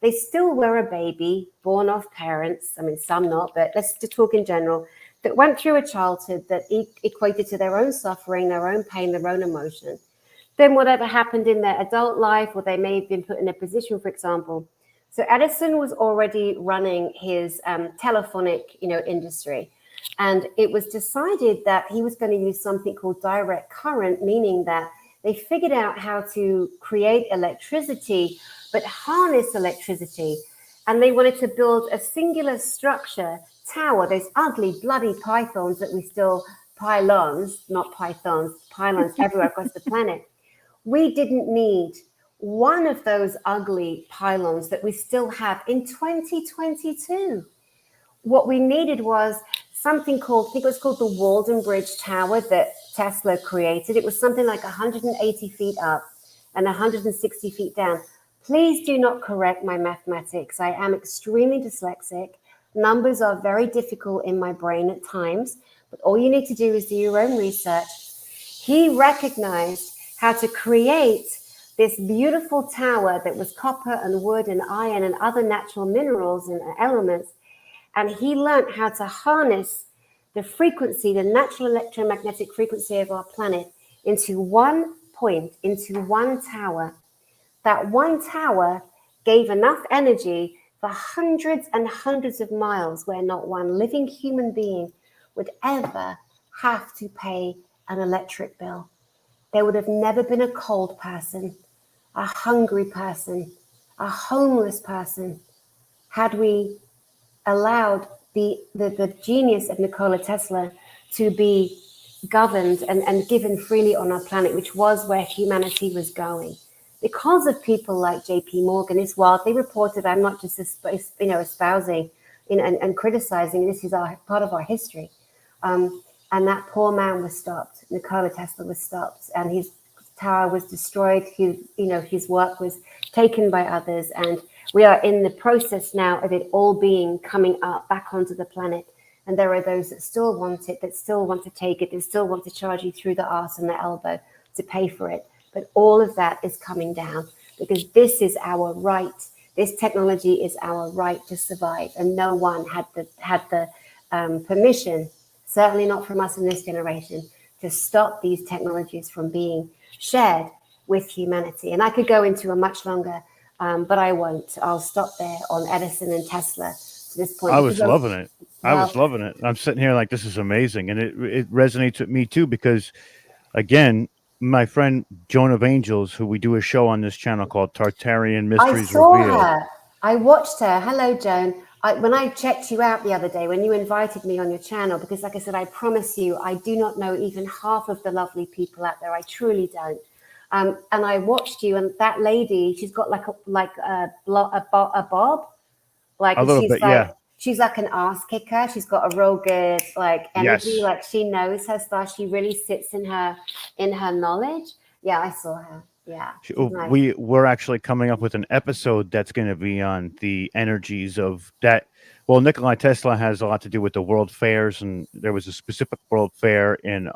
they still were a baby born of parents. I mean, some not, but let's just talk in general, that went through a childhood that equated to their own suffering, their own pain, their own emotion. Then whatever happened in their adult life, or they may have been put in a position, for example. So Edison was already running his telephonic, industry. And it was decided that he was going to use something called direct current, meaning that they figured out how to create electricity, but harness electricity. And they wanted to build a singular structure, tower, those ugly, bloody pythons that we still, pylons everywhere across the planet. We didn't need one of those ugly pylons that we still have in 2022. What we needed was something called, I think it was called the Walden Bridge Tower that Tesla created. It was something like 180 feet up and 160 feet down. Please do not correct my mathematics. I am extremely dyslexic. Numbers are very difficult in my brain at times, but all you need to do is do your own research. He recognized how to create this beautiful tower that was copper and wood and iron and other natural minerals and elements. And he learned how to harness the frequency, the natural electromagnetic frequency of our planet into one point, into one tower. That one tower gave enough energy for hundreds and hundreds of miles where not one living human being would ever have to pay an electric bill. There would have never been a cold person, a hungry person, a homeless person, had we allowed the genius of Nikola Tesla to be governed and given freely on our planet, which was where humanity was going. Because of people like J.P. Morgan, it's widely reported. I'm not just espousing and criticizing. This is part of our history. And that poor man was stopped. Nikola Tesla was stopped, and his tower was destroyed. His work was taken by others, and we are in the process now of it all coming up back onto the planet. And there are those that still want it, that still want to take it, that still want to charge you through the arse and the elbow to pay for it. But all of that is coming down because this is our right. This technology is our right to survive, and no one had the permission, certainly not from us in this generation, to stop these technologies from being shared with humanity. And I could go into a much longer, but I won't. I'll stop there on Edison and Tesla to this point. I was loving it. I was loving it. I'm sitting here like, this is amazing. And it resonates with me too, because again, my friend Joan of Angels, who we do a show on this channel called Tartarian Mysteries Revealed. Her. I watched her. Hello, Joan. When I checked you out the other day, when you invited me on your channel, because like I said, I promise you, I do not know even half of the lovely people out there. I truly don't. And I watched you, and that lady, she's got like a bob, like a little bit, yeah. She's like an ass kicker. She's got a real good energy. Yes. Like she knows her stuff. She really sits in her knowledge. Yeah, I saw her. Yeah. Nice. We're actually coming up with an episode that's going to be on the energies of that. Well, Nikola Tesla has a lot to do with the world fairs, and there was a specific world fair in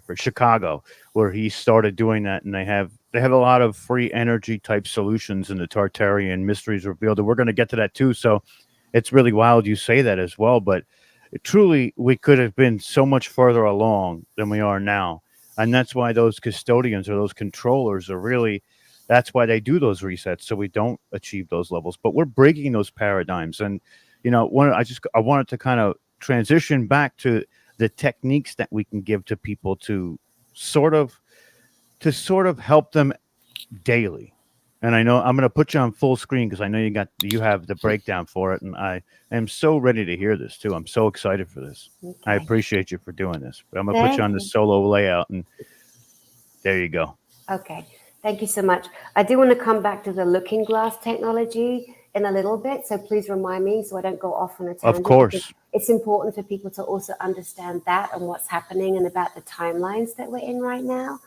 for Chicago where he started doing that, and they have a lot of free energy type solutions in the Tartarian Mysteries Revealed, and we're going to get to that too. So it's really wild you say that as well, but truly we could have been so much further along than we are now. And that's why those custodians or those controllers are really, that's why they do those resets, so we don't achieve those levels. But we're breaking those paradigms. And, I wanted to kind of transition back to the techniques that we can give to people to sort of help them daily. And I know I'm going to put you on full screen because I know you have the breakdown for it. And I am so ready to hear this too. I'm so excited for this. Okay. I appreciate you for doing this. But I'm going to put you on the solo layout, and there you go. Okay. Thank you so much. I do want to come back to the looking glass technology in a little bit. So please remind me so I don't go off on a tangent. Of course. It's important for people to also understand that and what's happening and about the timelines that we're in right now.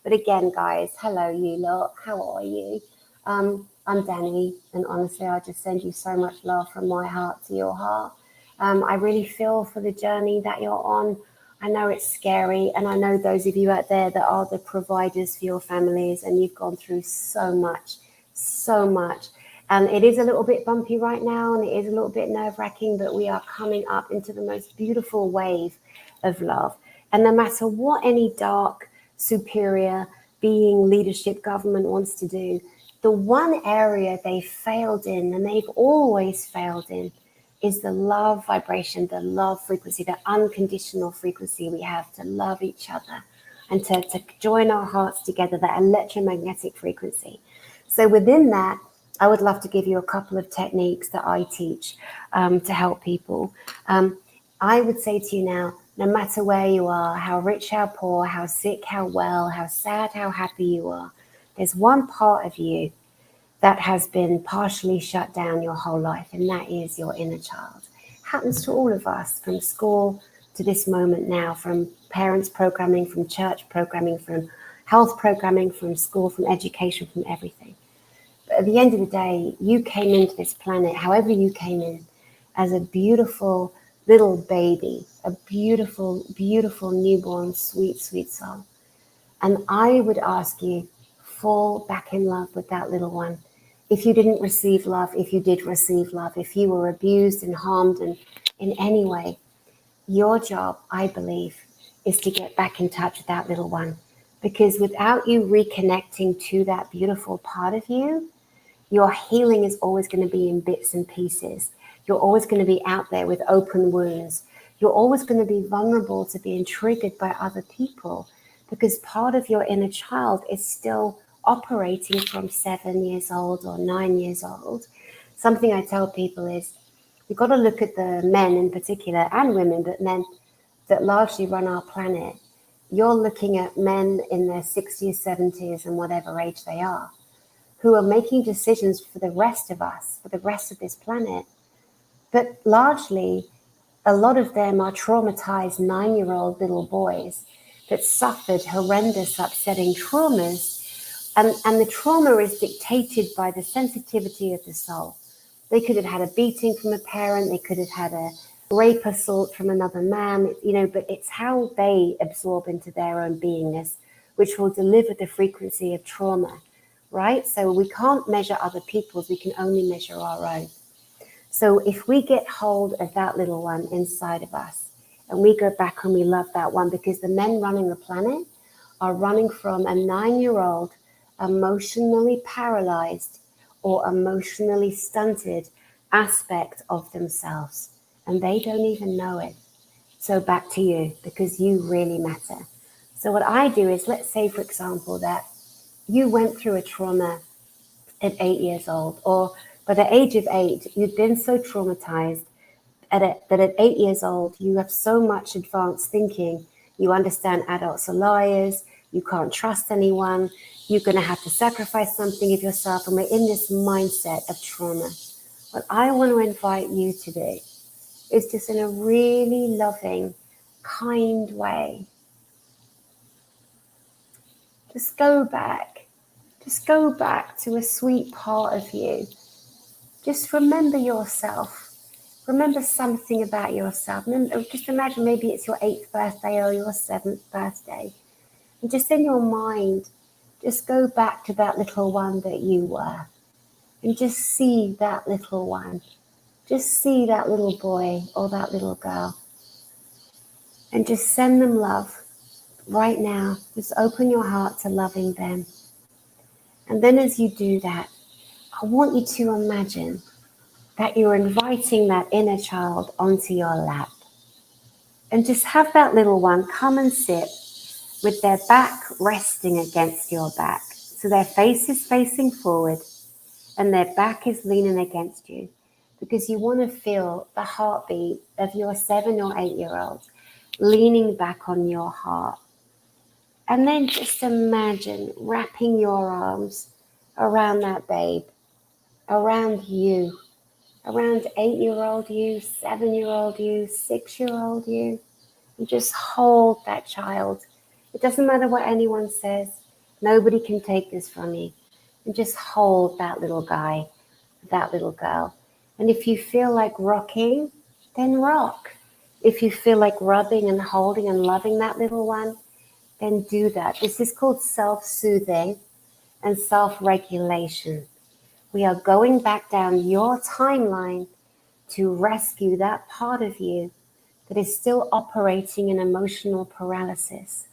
But again, guys, hello, you lot. How are you? I'm Dani, and honestly, I just send you so much love from my heart to your heart. I really feel for the journey that you're on. I know it's scary, and I know those of you out there that are the providers for your families, and you've gone through so much. And it is a little bit bumpy right now, and it is a little bit nerve-wracking, but we are coming up into the most beautiful wave of love. And no matter what any dark, superior being, leadership, government wants to do, the one area they failed in, and they've always failed in, is the love vibration, the love frequency, the unconditional frequency we have to love each other and to join our hearts together, that electromagnetic frequency. So within that, I would love to give you a couple of techniques that I teach to help people. I would say to you now, no matter where you are, how rich, how poor, how sick, how well, how sad, how happy you are, there's one part of you that has been partially shut down your whole life, and that is your inner child. happens to all of us, from school to this moment now, from parents programming, from church programming, from health programming, from school, from education, from everything. But at the end of the day, you came into this planet, however you came in, as a beautiful little baby, a beautiful, beautiful newborn, sweet, sweet soul. And I would ask you, fall back in love with that little one. If you didn't receive love, if you did receive love, if you were abused and harmed and in any way, your job, I believe, is to get back in touch with that little one. Because without you reconnecting to that beautiful part of you, your healing is always going to be in bits and pieces. You're always going to be out there with open wounds. You're always going to be vulnerable to being triggered by other people, because part of your inner child is still operating from 7 years old or 9 years old. Something I tell people is, you've got to look at the men in particular, and women, but men that largely run our planet. You're looking at men in their 60s, 70s, and whatever age they are, who are making decisions for the rest of us, for the rest of this planet. But largely, a lot of them are traumatized 9-year-old little boys that suffered horrendous, upsetting traumas. And the trauma is dictated by the sensitivity of the soul. They could have had a beating from a parent. They could have had a rape assault from another man, but it's how they absorb into their own beingness, which will deliver the frequency of trauma, right? So we can't measure other people's, we can only measure our own. So if we get hold of that little one inside of us, and we go back and we love that one, because the men running the planet are running from a 9-year-old emotionally paralyzed or emotionally stunted aspect of themselves, and they don't even know it. So back to you, because you really matter. So what I do is, let's say, for example, that you went through a trauma at 8 years old, or by the age of 8, you'd been so traumatized that at 8 years old, you have so much advanced thinking. You understand adults are liars. You can't trust anyone. You're going to have to sacrifice something of yourself. And we're in this mindset of trauma. What I want to invite you to do is, just in a really loving, kind way, just go back. Just go back to a sweet part of you. Just remember yourself. Remember something about yourself. Just imagine maybe it's your 8th birthday or your 7th birthday. And just in your mind, just go back to that little one that you were. And just see that little one. Just see that little boy or that little girl. And just send them love right now. Just open your heart to loving them. And then as you do that, I want you to imagine that you're inviting that inner child onto your lap. And just have that little one come and sit with their back resting against your back. So their face is facing forward and their back is leaning against you, because you want to feel the heartbeat of your 7 or 8-year-old leaning back on your heart. And then just imagine wrapping your arms around that babe, around you, around 8-year-old you, 7-year-old you, 6-year-old you, and just hold that child. It doesn't matter what anyone says. Nobody can take this from you. And just hold that little guy, that little girl. And if you feel like rocking, then rock. If you feel like rubbing and holding and loving that little one, then do that. This is called self-soothing and self-regulation. We are going back down your timeline to rescue that part of you that is still operating in emotional paralysis.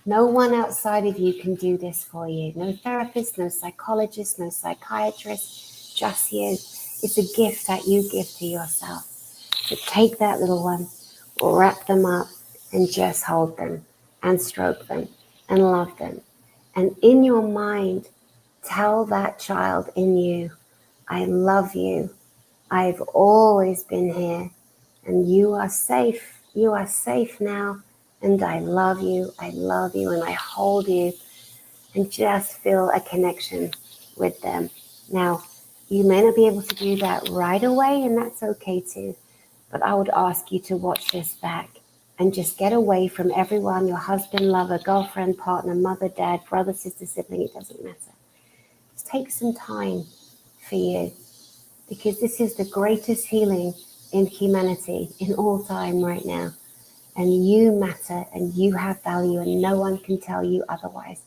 No one outside of you can do this for you. No therapist, no psychologist, no psychiatrist, just you. It's a gift that you give to yourself. So take that little one, wrap them up, and just hold them and stroke them and love them. And in your mind, tell that child in you, I love you. I've always been here, and you are safe. You are safe now, and I love you, and I hold you, and just feel a connection with them. Now, you may not be able to do that right away, and that's okay too. But I would ask you to watch this back and just get away from everyone, your husband, lover, girlfriend, partner, mother, dad, brother, sister, sibling, it doesn't matter. Just take some time for you, because this is the greatest healing in humanity in all time right now. And you matter and you have value and no one can tell you otherwise.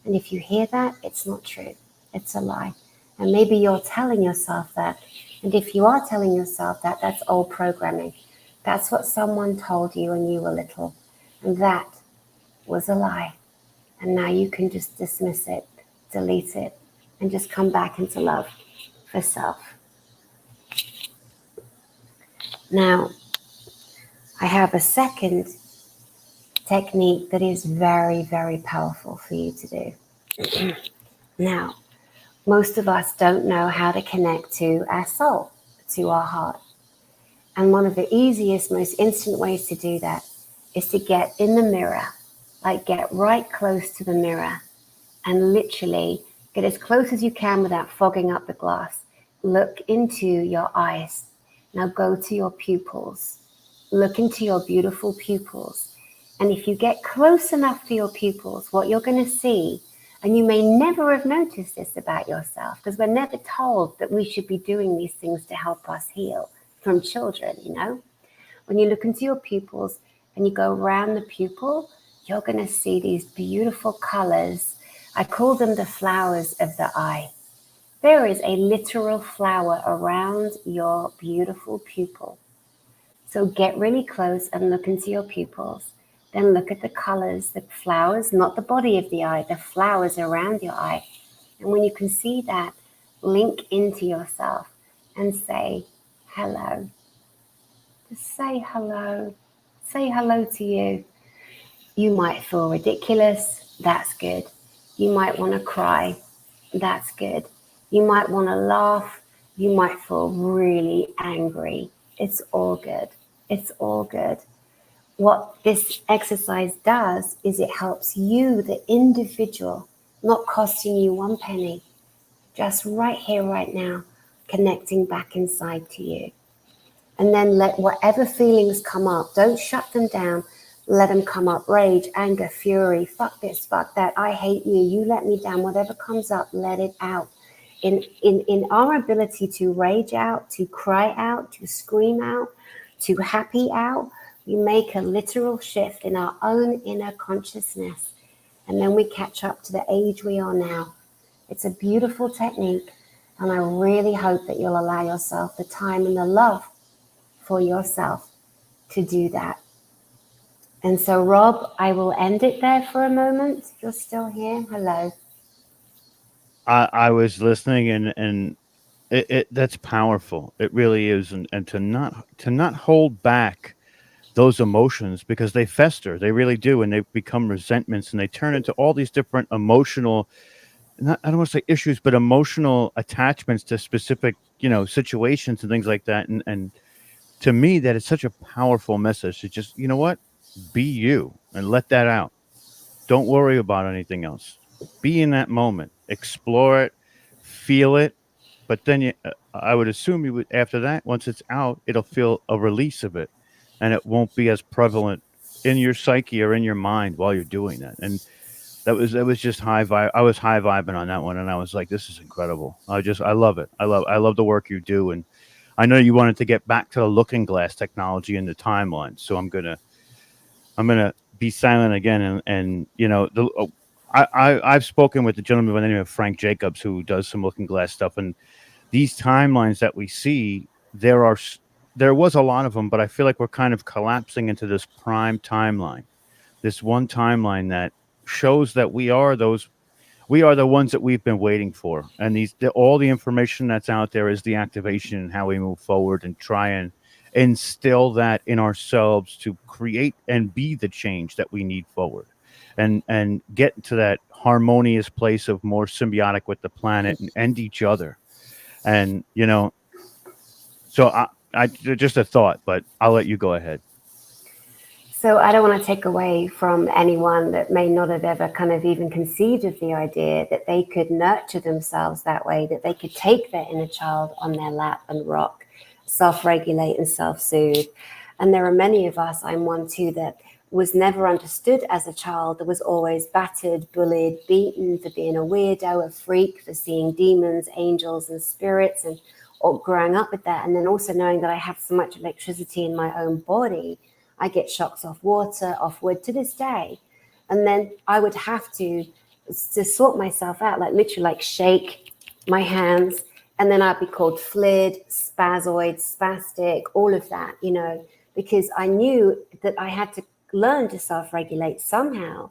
And if you hear that, it's not true. It's a lie. And maybe you're telling yourself that. And if you are telling yourself that, that's old programming. That's what someone told you when you were little. And that was a lie. And now you can just dismiss it, delete it, and just come back into love for self. Now, I have a second technique that is very, very powerful for you to do. Now, most of us don't know how to connect to our soul, to our heart. And one of the easiest, most instant ways to do that is to get in the mirror, like get right close to the mirror and literally get as close as you can without fogging up the glass. Look into your eyes. Now go to your pupils. Look into your beautiful pupils. And if you get close enough to your pupils, what you're going to see, and you may never have noticed this about yourself, because we're never told that we should be doing these things to help us heal from children, you know? When you look into your pupils and you go around the pupil, you're going to see these beautiful colors. I call them the flowers of the eye. There is a literal flower around your beautiful pupil. So get really close and look into your pupils. Then look at the colors, the flowers, not the body of the eye, the flowers around your eye. And when you can see that, link into yourself and say, hello. Just say hello. Say hello to you. You might feel ridiculous. That's good. You might want to cry. That's good. You might want to laugh. You might feel really angry. It's all good. It's all good. What this exercise does is it helps you, the individual, not costing you one penny, just right here, right now, connecting back inside to you. And then let whatever feelings come up, don't shut them down, let them come up, rage, anger, fury, fuck this, fuck that, I hate you, you let me down, whatever comes up, let it out. In our ability to rage out, to cry out, to scream out, to happy out, we make a literal shift in our own inner consciousness. And then we catch up to the age we are now. It's a beautiful technique. And I really hope that you'll allow yourself the time and the love for yourself to do that. And so, Rob, I will end it there for a moment. If you're still here, hello. I was listening, and that's powerful. It really is, and to not hold back those emotions, because they fester, they really do, and they become resentments, and they turn into all these different emotional, I don't want to say issues, but emotional attachments to specific, situations and things like that. And to me, that is such a powerful message to just, you know what, be you and let that out. Don't worry about anything else. Be in that moment, explore it, feel it. But then I would assume you would, after that, once it's out, it'll feel a release of it, and it won't be as prevalent in your psyche or in your mind while you're doing that. And that was just high vibe. I was high vibing on that one, and I was like, this is incredible. I love it. I love the work you do. And I know you wanted to get back to the looking glass technology and the timeline. So I'm gonna be silent again. And I've spoken with the gentleman by the name of Frank Jacobs, who does some looking glass stuff, and these timelines that we see, there was a lot of them, but I feel like we're kind of collapsing into this prime timeline, this one timeline that shows that we are the ones that we've been waiting for. And all the information that's out there is the activation and how we move forward and try and instill that in ourselves to create and be the change that we need forward, and get to that harmonious place of more symbiotic with the planet and each other. And, so I just a thought, but I'll let you go ahead. So I don't want to take away from anyone that may not have ever kind of even conceived of the idea that they could nurture themselves that way, that they could take their inner child on their lap and rock. self-regulate and self-soothe. And there are many of us, I'm one too, that was never understood as a child, that was always battered, bullied, beaten for being a weirdo, a freak, for seeing demons, angels, and spirits, and or growing up with that. And then also knowing that I have so much electricity in my own body, I get shocks off water, off wood to this day. And then I would have to sort myself out, like literally like shake my hands, and then I'd be called flid, spazoid, spastic, all of that, you know, because I knew that I had to learn to self-regulate somehow.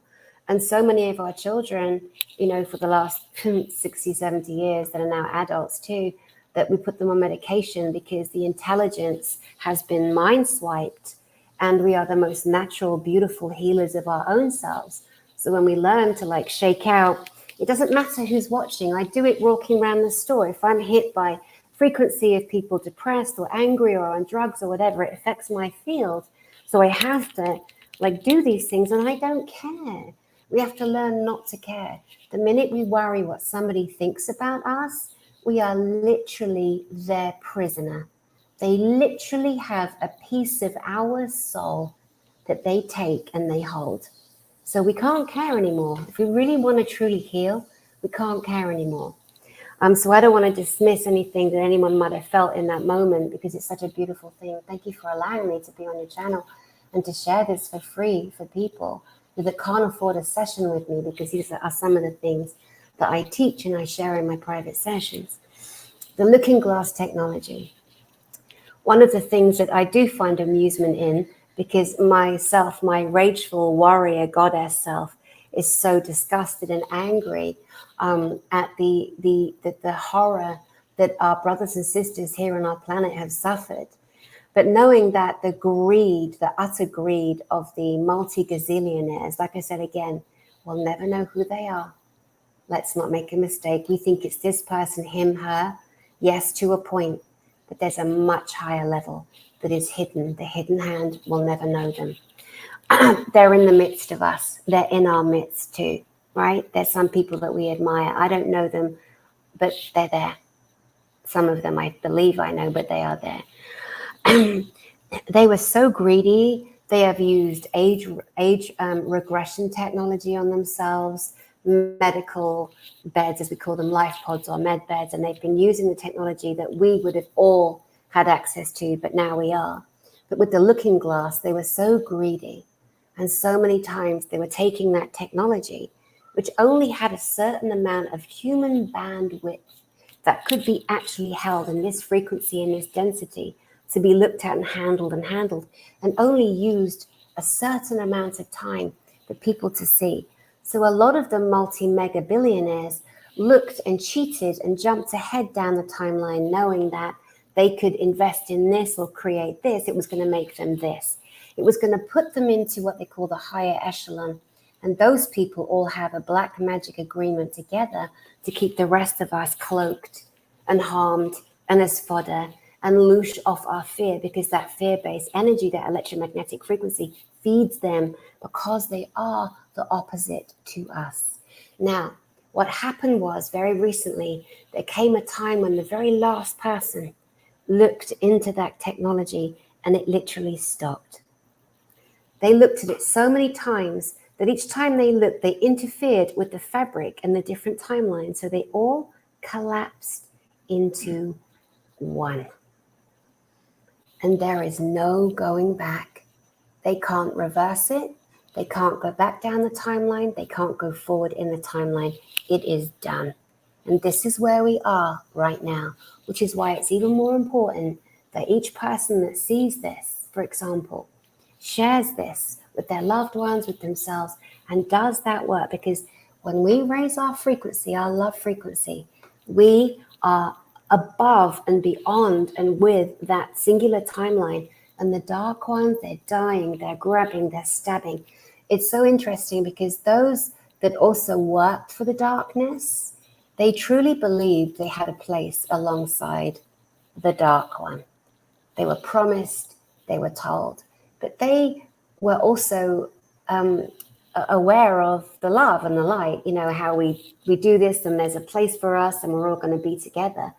And so many of our children, you know, for the last 60, 70 years that are now adults too, that we put them on medication because the intelligence has been mind swiped, and we are the most natural, beautiful healers of our own selves. So when we learn to like shake out, it doesn't matter who's watching. I do it walking around the store. If I'm hit by frequency of people depressed or angry or on drugs or whatever, it affects my field. So I have to like do these things, and I don't care. We have to learn not to care. The minute we worry what somebody thinks about us, we are literally their prisoner. They literally have a piece of our soul that they take and they hold. So we can't care anymore. If we really want to truly heal, we can't care anymore. So I don't want to dismiss anything that anyone might have felt in that moment, because it's such a beautiful thing. Thank you for allowing me to be on your channel and to share this for free for people that can't afford a session with me, because these are some of the things that I teach and I share in my private sessions. The looking glass technology. One of the things that I do find amusement in, because myself, my rageful warrior goddess self, is so disgusted and angry at the horror that our brothers and sisters here on our planet have suffered. But knowing that the greed, the utter greed of the multi-gazillionaires, like I said again, we'll never know who they are. Let's not make a mistake. We think it's this person, him, her. Yes, to a point. But there's a much higher level that is hidden. The hidden hand will never know them. They're in the midst of us. They're in our midst too, right? There's some people that we admire. I don't know them, but they're there. Some of them I believe I know, but they are there. They were so greedy. They have used age regression technology on themselves, medical beds, as we call them, life pods or med beds, and they've been using the technology that we would have all had access to, but now we are. But with the looking glass, they were so greedy, and so many times they were taking that technology, which only had a certain amount of human bandwidth that could be actually held in this frequency and this density, to be looked at and handled, and only used a certain amount of time for people to see. So a lot of the multi-mega billionaires looked and cheated and jumped ahead down the timeline, knowing that they could invest in this or create this. It was going to make them this. It was going to put them into what they call the higher echelon. And those people all have a black magic agreement together to keep the rest of us cloaked and harmed and as fodder, and loosh off our fear, because that fear-based energy, that electromagnetic frequency, feeds them, because they are the opposite to us. Now, what happened was, very recently, there came a time when the very last person looked into that technology and it literally stopped. They looked at it so many times that each time they looked, they interfered with the fabric and the different timelines. So they all collapsed into one. And there is no going back. They can't reverse it. They can't go back down the timeline. They can't go forward in the timeline. It is done. And this is where we are right now, which is why it's even more important that each person that sees this, for example, shares this with their loved ones, with themselves, and does that work. Because when we raise our frequency, our love frequency, we are above and beyond and with that singular timeline. And the dark ones, they're dying, they're grabbing, they're stabbing. It's so interesting, because those that also worked for the darkness, they truly believed they had a place alongside the dark one. They were promised, they were told, but they were also aware of the love and the light, you know, how we do this and there's a place for us and we're all going to be together.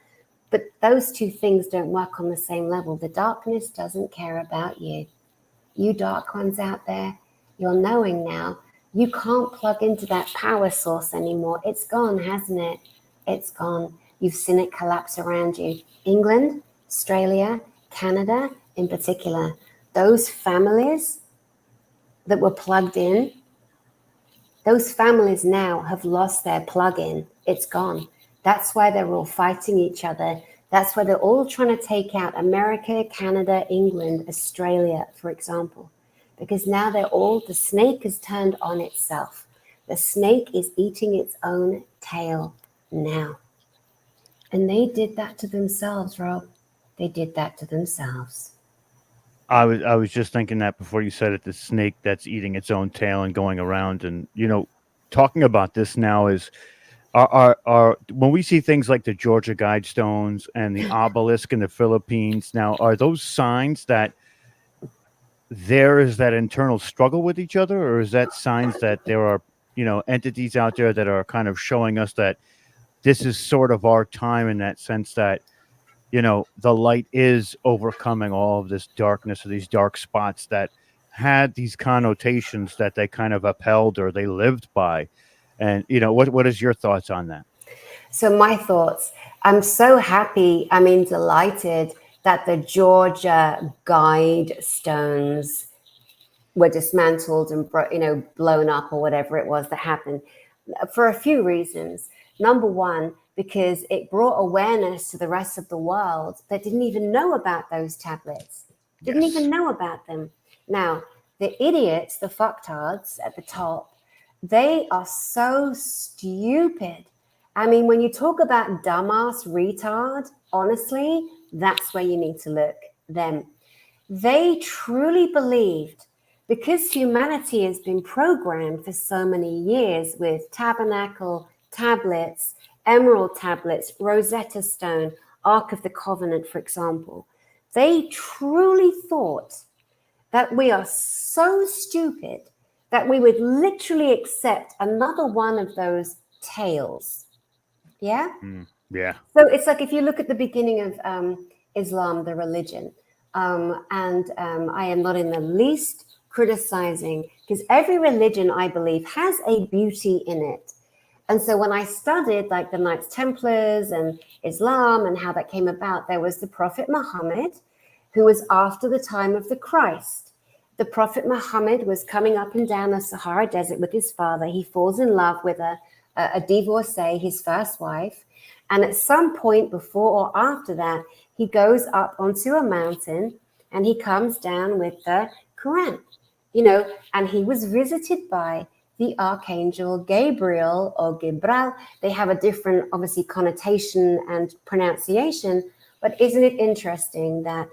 But those two things don't work on the same level. The darkness doesn't care about you. You dark ones out there, you're knowing now, you can't plug into that power source anymore. It's gone, hasn't it? It's gone. You've seen it collapse around you. England, Australia, Canada in particular, those families that were plugged in, those families now have lost their plug-in. It's gone. That's why they're all fighting each other. That's why they're all trying to take out America, Canada, England, Australia, for example. Because now the snake has turned on itself. The snake is eating its own tail now. And they did that to themselves, Rob. They did that to themselves. I was just thinking that before you said it, the snake that's eating its own tail and going around. And, talking about this now is are when we see things like the Georgia Guidestones and the obelisk in the Philippines now, are those signs that there is that internal struggle with each other, or is that signs that there are, entities out there that are kind of showing us that this is sort of our time, in that sense that, the light is overcoming all of this darkness or these dark spots that had these connotations that they kind of upheld or they lived by? And, what is your thoughts on that? So my thoughts, I'm so happy, delighted that the Georgia Guidestones were dismantled and blown up, or whatever it was that happened, for a few reasons. Number one, because it brought awareness to the rest of the world that didn't even know about those tablets, didn't even know about them. Now, the idiots, the fucktards at the top, they are so stupid. When you talk about dumbass retard, honestly, that's where you need to look. Them. They truly believed, because humanity has been programmed for so many years with tabernacle, tablets, emerald tablets, Rosetta Stone, Ark of the Covenant, for example. They truly thought that we are so stupid that we would literally accept another one of those tales. Yeah? Yeah. So it's like if you look at the beginning of Islam, the religion, and I am not in the least criticizing, because every religion, I believe, has a beauty in it. And so when I studied like the Knights Templars and Islam and how that came about, there was the Prophet Muhammad, who was after the time of the Christ. The Prophet Muhammad was coming up and down the Sahara Desert with his father. He falls in love with a divorcee, his first wife. And at some point before or after that, he goes up onto a mountain and he comes down with the Quran, and he was visited by the Archangel Gabriel or Gibral. They have a different, obviously, connotation and pronunciation, but isn't it interesting that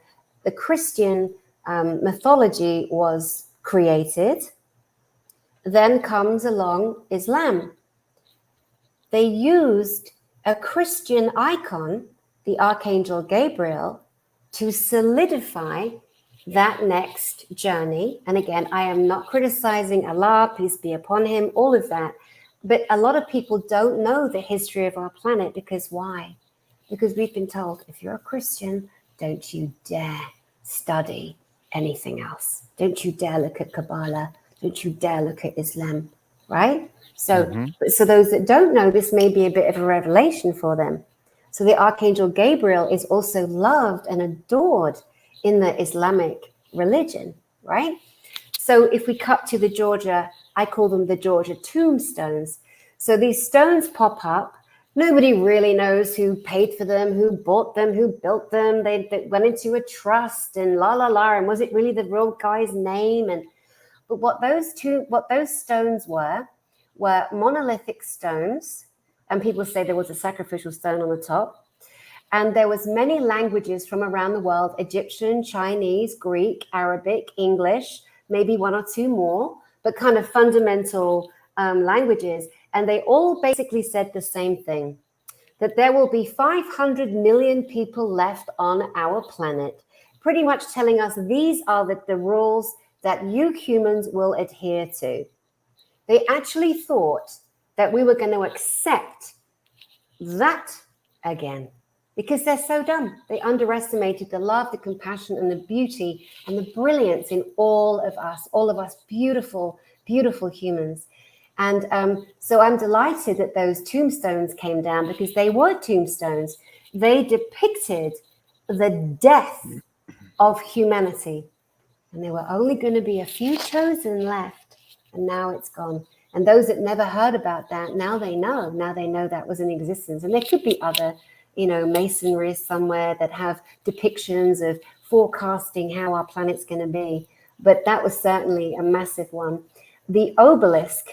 the Christian mythology was created, then comes along Islam. They used a Christian icon, the Archangel Gabriel, to solidify that next journey. And again, I am not criticizing Allah, peace be upon him, all of that. But a lot of people don't know the history of our planet. Because why? Because we've been told, if you're a Christian, don't you dare study anything else. Don't you dare look at Kabbalah. Don't you dare look at Islam, right? So, so those that don't know, this may be a bit of a revelation for them. So the Archangel Gabriel is also loved and adored in the Islamic religion, right? So if we cut to the Georgia, I call them the Georgia tombstones. So these stones pop up. Nobody really knows who paid for them, who bought them, who built them. They went into a trust and and was it really the real guy's name? But what those stones were monolithic stones, and people say there was a sacrificial stone on the top. And there was many languages from around the world: Egyptian, Chinese, Greek, Arabic, English, maybe one or two more, but kind of fundamental languages. And they all basically said the same thing, that there will be 500 million people left on our planet, pretty much telling us these are the rules that you humans will adhere to. They actually thought that we were going to accept that again. because they're so dumb. They underestimated the love, the compassion, and the beauty and the brilliance in all of us beautiful, beautiful humans. And so I'm delighted that those tombstones came down, because they were tombstones. They depicted the death of humanity. And there were only going to be a few chosen left, and now it's gone. And those that never heard about that, now they know. Now they know that was in existence. And there could be other, masonries somewhere that have depictions of forecasting how our planet's going to be. But that was certainly a massive one. The obelisk,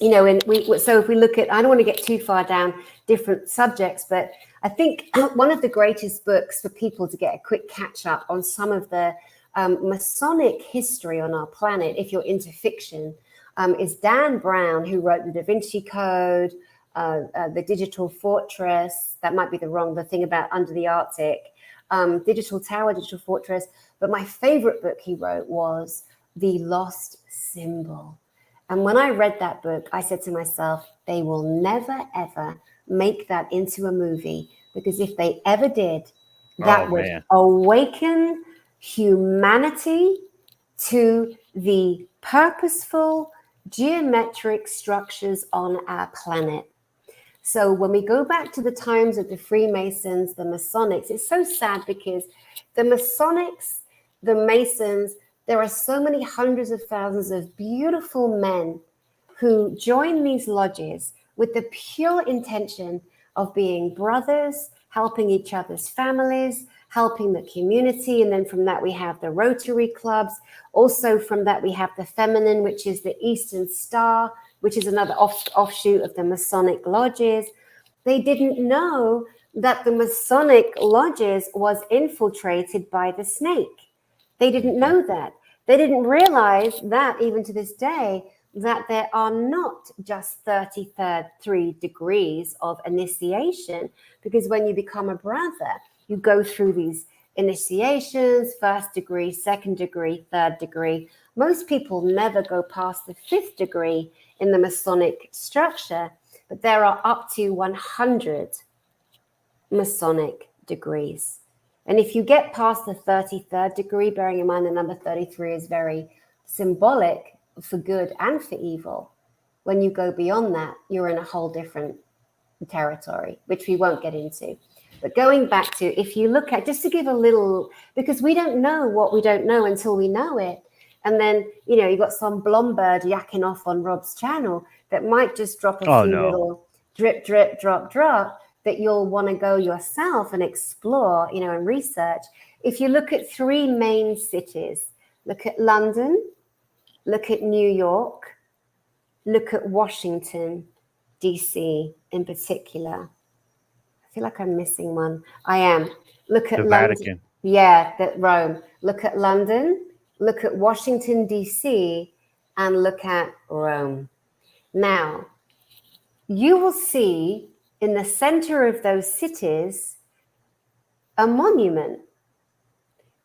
so if we look at, I don't want to get too far down different subjects, but I think one of the greatest books for people to get a quick catch up on some of the Masonic history on our planet, if you're into fiction, is Dan Brown, who wrote the Da Vinci Code, the Digital Fortress. That might be the thing about Under the Arctic, Digital Tower, Digital Fortress. But my favorite book he wrote was The Lost Symbol. And when I read that book, I said to myself, they will never, ever make that into a movie, because if they ever did, that would awaken humanity to the purposeful geometric structures on our planet. So when we go back to the times of the Freemasons, the Masonics, it's so sad, because the Masonics, the Masons, there are so many hundreds of thousands of beautiful men who join these lodges with the pure intention of being brothers, helping each other's families, helping the community. And then from that, we have the Rotary clubs. Also from that, we have the feminine, which is the Eastern Star, which is another offshoot of the Masonic lodges. They didn't know that the Masonic lodges was infiltrated by the snake. They didn't know that. They didn't realize that, even to this day, that there are not just 33 degrees of initiation, because when you become a brother, you go through these initiations, 1st degree, 2nd degree, 3rd degree. Most people never go past the 5th degree in the Masonic structure, but there are up to 100 Masonic degrees. And if you get past the 33rd degree, bearing in mind the number 33 is very symbolic for good and for evil, when you go beyond that, you're in a whole different territory, which we won't get into. But going back to, if you look at, just to give a little, because we don't know what we don't know until we know it. And then, you got some blonde yakking off on Rob's channel that might just drop a few little drip, drip, drop, drop, that you'll want to go yourself and explore, and research. If you look at 3 main cities, look at London, look at New York, look at Washington, DC in particular. I feel like I'm missing one. I am. Look at the London. Vatican. Yeah, Rome. Look at London, look at Washington, DC, and look at Rome. Now, you will see in the center of those cities a monument.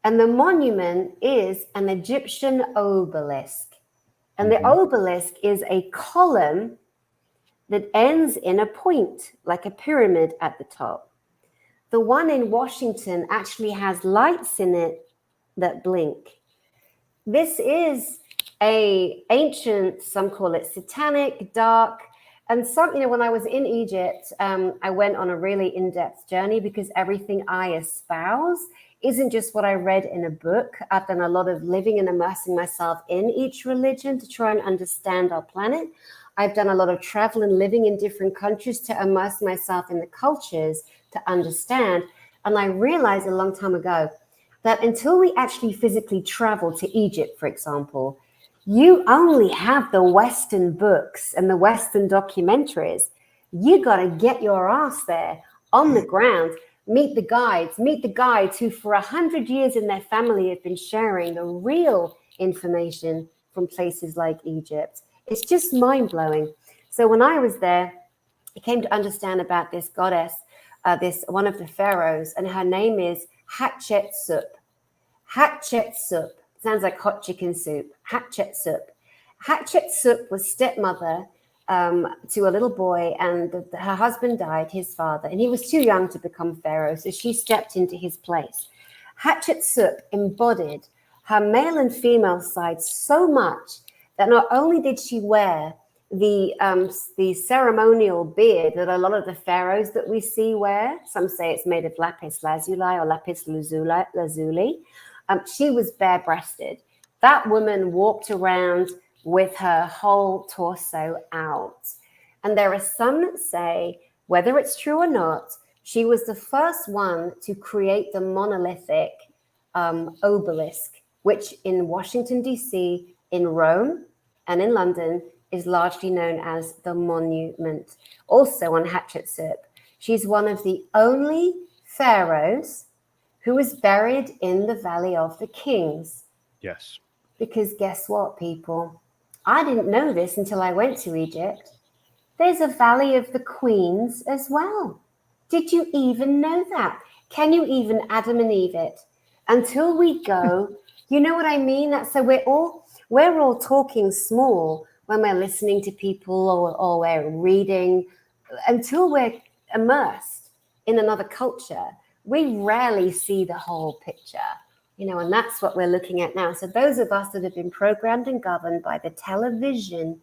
And the monument is an Egyptian obelisk. And the obelisk is a column that ends in a point, like a pyramid at the top. The one in Washington actually has lights in it that blink. This is a ancient, some call it satanic, dark, and some, when I was in Egypt, I went on a really in-depth journey, because everything I espouse isn't just what I read in a book. I've done a lot of living and immersing myself in each religion to try and understand our planet. I've done a lot of travel and living in different countries to immerse myself in the cultures to understand. And I realized a long time ago that until we actually physically travel to Egypt, for example, you only have the Western books and the Western documentaries. You got to get your ass there on the ground, meet the guides who for 100 years in their family have been sharing the real information from places like Egypt. It's just mind-blowing. So when I was there, I came to understand about this goddess, this one of the pharaohs, and her name is Hatshepsut. Hatshepsut. Sounds like hot chicken soup. Hatshepsut. Hatshepsut was stepmother to a little boy, and her husband died, his father, and he was too young to become pharaoh, so she stepped into his place. Hatshepsut embodied her male and female sides so much that not only did she wear the ceremonial beard that a lot of the pharaohs that we see wear, some say it's made of lapis lazuli or lapis lazuli, she was bare-breasted. That woman walked around with her whole torso out. And there are some that say, whether it's true or not, she was the first one to create the monolithic obelisk, which in Washington, D.C., in Rome, and in London is largely known as the monument. Also on Hatshepsut, she's one of the only pharaohs who is buried in the Valley of the Kings. Yes. Because guess what, people? I didn't know this until I went to Egypt. There's a Valley of the Queens as well. Did you even know that? Can you even Adam and Eve it? Until we go, you know what I mean? So we're all talking small when we're listening to people or we're reading. Until we're immersed in another culture, we rarely see the whole picture, and that's what we're looking at now. So those of us that have been programmed and governed by the television,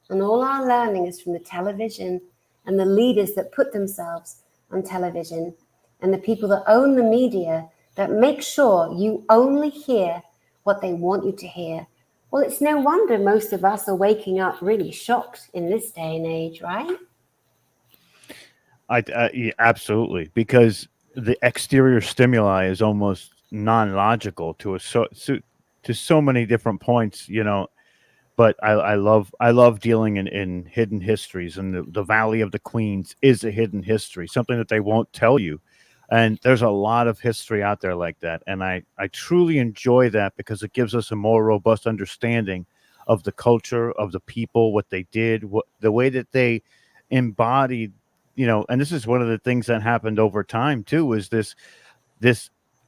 and all our learning is from the television and the leaders that put themselves on television and the people that own the media that make sure you only hear what they want you to hear. Well, it's no wonder most of us are waking up really shocked in this day and age, right? Yeah, absolutely, because the exterior stimuli is almost non-logical to so many different points, But I love dealing in hidden histories, and the Valley of the Queens is a hidden history, something that they won't tell you. And there's a lot of history out there like that. And I truly enjoy that because it gives us a more robust understanding of the culture, of the people, what they did, the way that they embodied, and this is one of the things that happened over time too, is this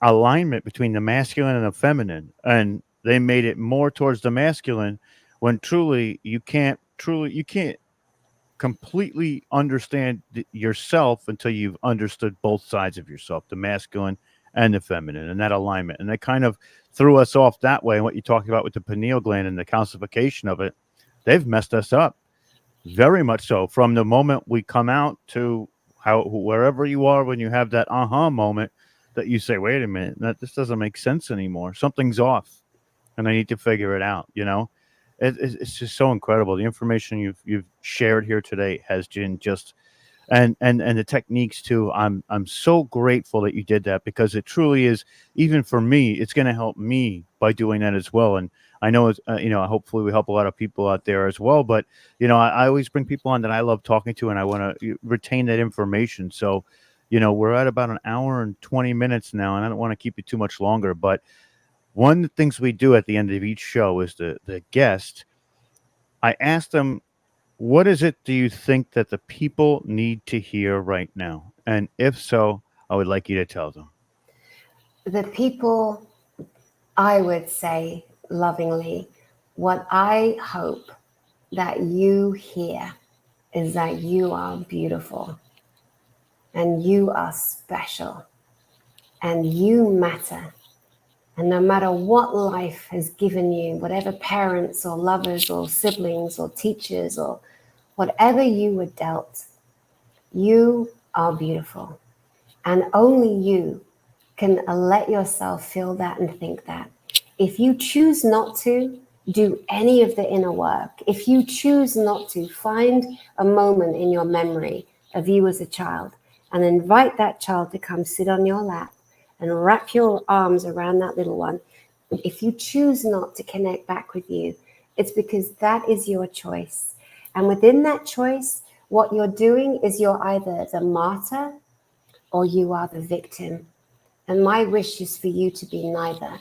alignment between the masculine and the feminine. And they made it more towards the masculine when truly you can't completely understand yourself until you've understood both sides of yourself, the masculine and the feminine, and that alignment. And they kind of threw us off that way. And what you talked about with the pineal gland and the calcification of it, they've messed us up very much so. From the moment we come out to wherever you are, when you have that aha moment that you say, wait a minute, this doesn't make sense anymore. Something's off and I need to figure it out. It's just so incredible. The information you've shared here today has been just, and the techniques too. I'm so grateful that you did that, because it truly is, even for me, it's going to help me by doing that as well. And I know it's, hopefully we help a lot of people out there as well. But, I always bring people on that I love talking to, and I want to retain that information. So, we're at about an hour and 20 minutes now, and I don't want to keep you too much longer, but one of the things we do at the end of each show is the guest, I ask them, what is it do you think that the people need to hear right now? And if so, I would like you to tell them. The people, I would say lovingly, what I hope that you hear is that you are beautiful and you are special and you matter. And no matter what life has given you, whatever parents or lovers or siblings or teachers or whatever you were dealt, you are beautiful. And only you can let yourself feel that and think that. If you choose not to do any of the inner work, if you choose not to find a moment in your memory of you as a child and invite that child to come sit on your lap, and wrap your arms around that little one, if you choose not to connect back with you, it's because that is your choice. And within that choice, what you're doing is you're either the martyr or you are the victim. And my wish is for you to be neither.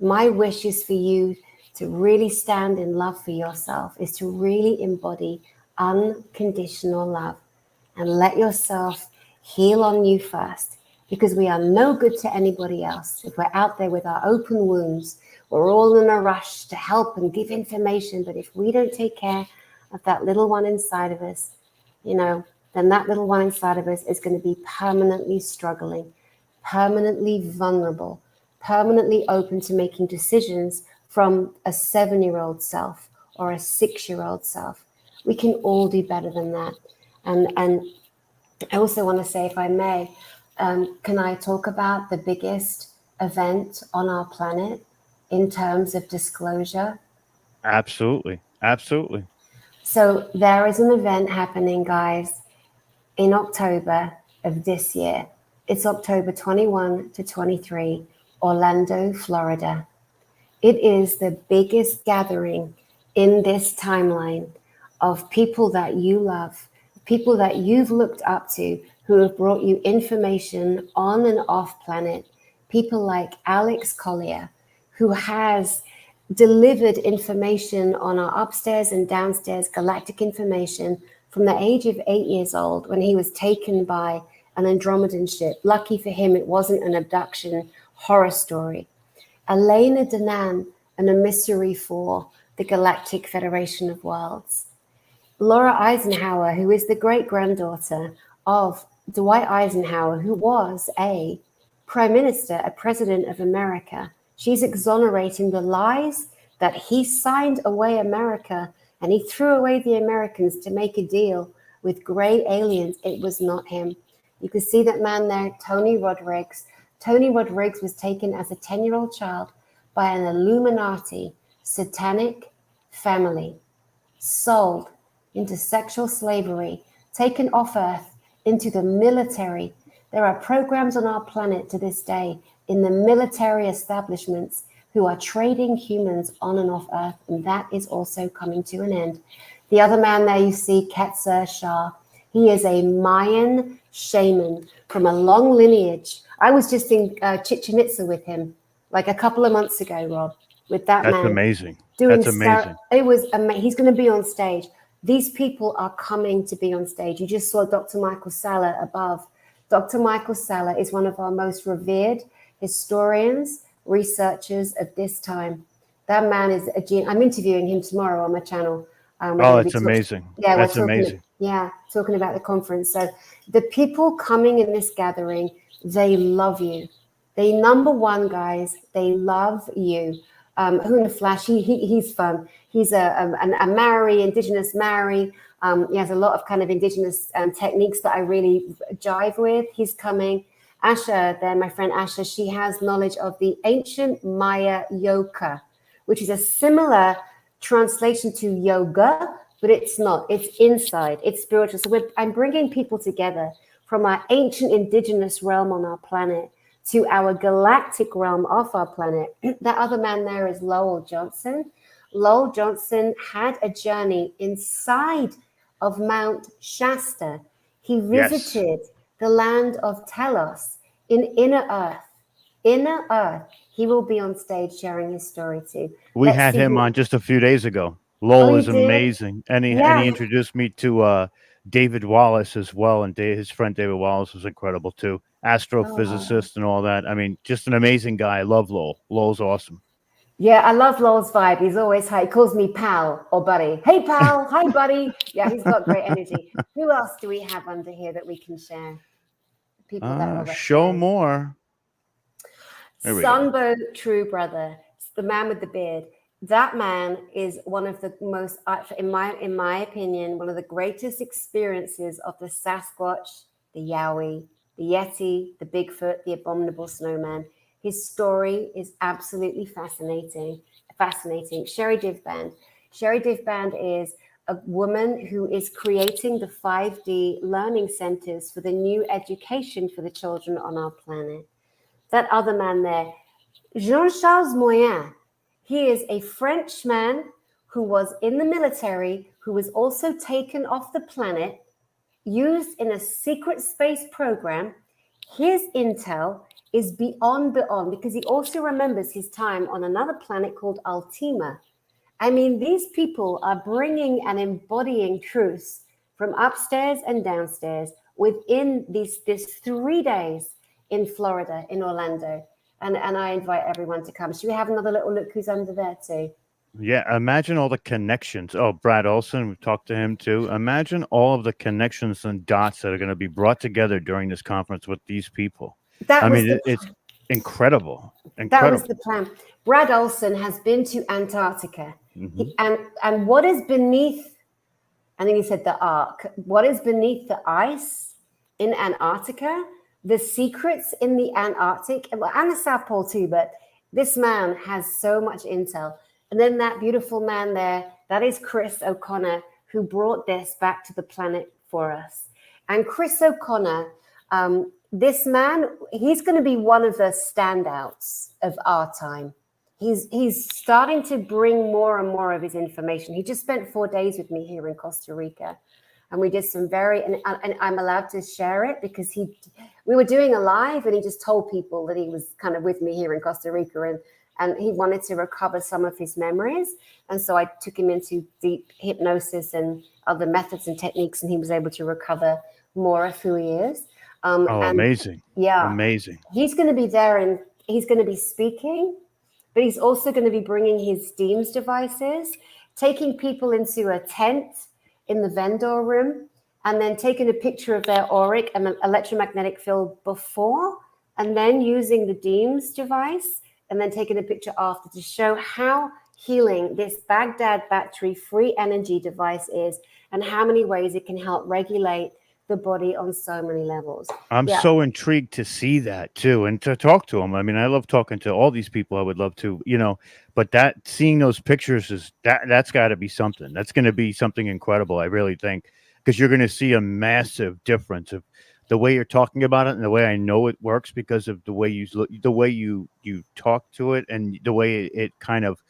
My wish is for you to really stand in love for yourself, is to really embody unconditional love and let yourself heal on you first. Because we are no good to anybody else. If we're out there with our open wounds, we're all in a rush to help and give information. But if we don't take care of that little one inside of us, you know, then that little one inside of us is going to be permanently struggling, permanently vulnerable, permanently open to making decisions from a 7-year-old self or a 6-year-old self. We can all do better than that. And I also want to say, if I may, can I talk about the biggest event on our planet in terms of disclosure? Absolutely. Absolutely. So there is an event happening, guys, in October of this year. It's October 21 to 23, Orlando, Florida. It is the biggest gathering in this timeline of people that you love, people that you've looked up to, who have brought you information on and off planet. People like Alex Collier, who has delivered information on our upstairs and downstairs galactic information from the age of 8 years old, when he was taken by an Andromedan ship. Lucky for him, it wasn't an abduction horror story. Elena Danan, an emissary for the Galactic Federation of Worlds. Laura Eisenhower, who is the great-granddaughter of Dwight Eisenhower, who was a prime minister, a president of America. She's exonerating the lies that he signed away America and he threw away the Americans to make a deal with gray aliens. It was not him. You can see that man there, Tony Rodriguez. Tony Rodriguez was taken as a 10-year-old child by an Illuminati satanic family, sold into sexual slavery, taken off Earth into the military. There are programs on our planet to this day in the military establishments who are trading humans on and off Earth, and that is also coming to an end. The other man there you see, Quetzal Shah. He is a Mayan shaman from a long lineage. I was just in Chichen Itza with him like a couple of months ago, Rob, with that man. That's amazing. Doing That's amazing. It was amazing. He's going to be on stage. These people are coming to be on stage. You just saw Dr. Michael Salla above. Dr. Michael Salla is one of our most revered historians, researchers of this time. That man is a genius. I'm interviewing him tomorrow on my channel. It's amazing. Yeah, that's amazing. Talking about the conference. So the people coming in this gathering, they love you. They, number one, guys, they love you. Huna Flash, he's fun. He's a Maori, indigenous Maori. He has a lot of kind of indigenous techniques that I really jive with. He's coming. Asha, there, my friend Asha, she has knowledge of the ancient Maya yoga, which is a similar translation to yoga, but it's not. It's inside. It's spiritual. So I'm bringing people together from our ancient indigenous realm on our planet to our galactic realm off our planet. That other man there is Lowell Johnson. Lowell Johnson had a journey inside of Mount Shasta. He visited the land of Telos in Inner Earth. Inner Earth. He will be on stage sharing his story too. We had him on just a few days ago. Lowell is amazing. And he introduced me to David Wallace as well. And his friend David Wallace was incredible too. Astrophysicist and all that. I mean, just an amazing guy. I love Lowell. Lowell's awesome. Yeah, I love Lowell's vibe. He's always high. He calls me pal or buddy. Hey, pal. Hi, buddy. Yeah, he's got great energy. Who else do we have under here that we can share? People that show more. Sunbo True Brother, the man with the beard. That man is one of the most, in my opinion, one of the greatest experiences of the Sasquatch, the Yowie, the Yeti, the Bigfoot, the Abominable Snowman. His story is absolutely fascinating. Sherry Divband. Sherry Divband is a woman who is creating the 5D learning centers for the new education for the children on our planet. That other man there, Jean-Charles Moyen. He is a Frenchman who was in the military, who was also taken off the planet, used in a secret space program. His intel is beyond, because he also remembers his time on another planet called Ultima. I mean, these people are bringing and embodying truths from upstairs and downstairs within this 3 days in Florida, in Orlando. And I invite everyone to come. Should we have another little look who's under there too? Yeah, imagine all the connections. Oh, Brad Olson, we've talked to him too. Imagine all of the connections and dots that are going to be brought together during this conference with these people. I That was mean, the it's incredible, that was the incredible. plan. Brad Olson has been to Antarctica, Hmm. and what is beneath? I think he said the arc. What is beneath the ice in Antarctica? The secrets in the Antarctic, well, and the South Pole too. But this man has so much intel. And then that beautiful man there, that is Chris O'Connor, who brought this back to the planet for us. And Chris O'Connor, this man, he's going to be one of the standouts of our time. He's starting to bring more and more of his information. He just spent 4 days with me here in Costa Rica, and we did some and I'm allowed to share it because we were doing a live, and he just told people that he was kind of with me here in Costa Rica, and he wanted to recover some of his memories, and so I took him into deep hypnosis and other methods and techniques, and he was able to recover more of who he is. Oh, And amazing. yeah, Amazing. he's going to be there, and he's going to be speaking. But he's also going to be bringing his DEEMS devices, taking people into a tent in the vendor room, and then taking a picture of their auric and electromagnetic field before, and then using the DEEMS device, and then taking a picture after to show how healing this Baghdad battery free energy device is, and how many ways it can help regulate the body on so many levels. I'm Yeah. so intrigued to see that too, and to talk to them. I mean, I love talking to all these people. I would love to, but seeing those pictures that's got to be something. That's going to be something incredible. I really think, because you're going to see a massive difference of the way you're talking about it and the way I know it works because of the way you talk to it, and the way it kind of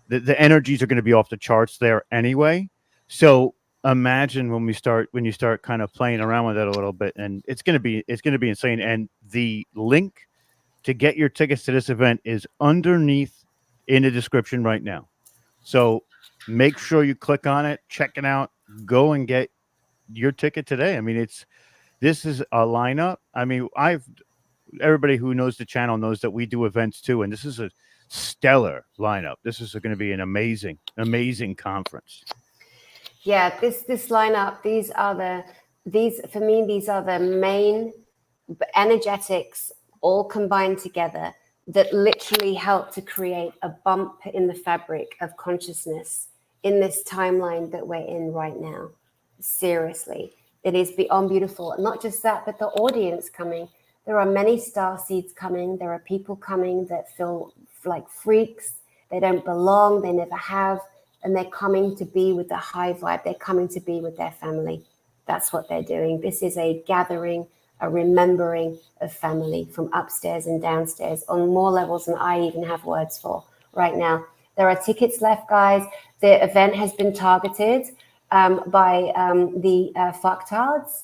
the energies are going to be off the charts there anyway. So imagine when you start kind of playing around with it a little bit, and it's going to be insane. And the link to get your tickets to this event is underneath in the description right now. So make sure you click on it, check it out, go and get your ticket today. I mean, this is a lineup. I mean, everybody who knows the channel knows that we do events too, and this is a stellar lineup. This is going to be an amazing conference. Yeah, this lineup, these are the main energetics all combined together that literally help to create a bump in the fabric of consciousness in this timeline that we're in right now. Seriously, it is beyond beautiful. Not just that, but the audience coming. There are many star seeds coming. There are people coming that feel like freaks. They don't belong. They never have. And they're coming to be with the high vibe. They're coming to be with their family. That's what they're doing. This is a gathering, a remembering of family from upstairs and downstairs on more levels than I even have words for right now. There are tickets left, guys. The event has been targeted by the fucktards.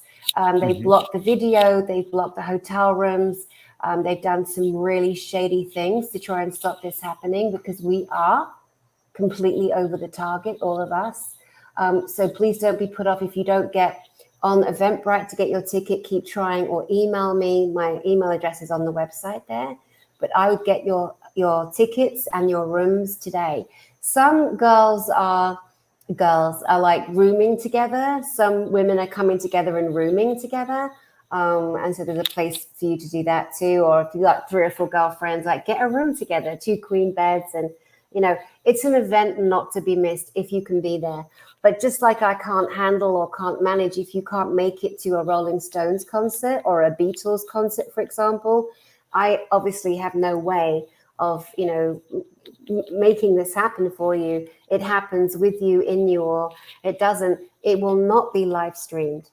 They've blocked the video. They've blocked the hotel rooms. They've done some really shady things to try and stop this happening, because we are completely over the target, all of us. So please don't be put off if you don't get on Eventbrite to get your ticket. Keep trying, or email me. My email address is on the website there. But I would get your tickets and your rooms today. Some girls are like rooming together. Some women are coming together and rooming together. And so there's a place for you to do that too. Or if you got 3 or 4 girlfriends, like get a room together, 2 queen beds, and it's an event not to be missed if you can be there. But just like I can't handle or can't manage if you can't make it to a Rolling Stones concert or a Beatles concert, for example, I obviously have no way of, making this happen for you. It happens with you, in you, or it will not be live streamed.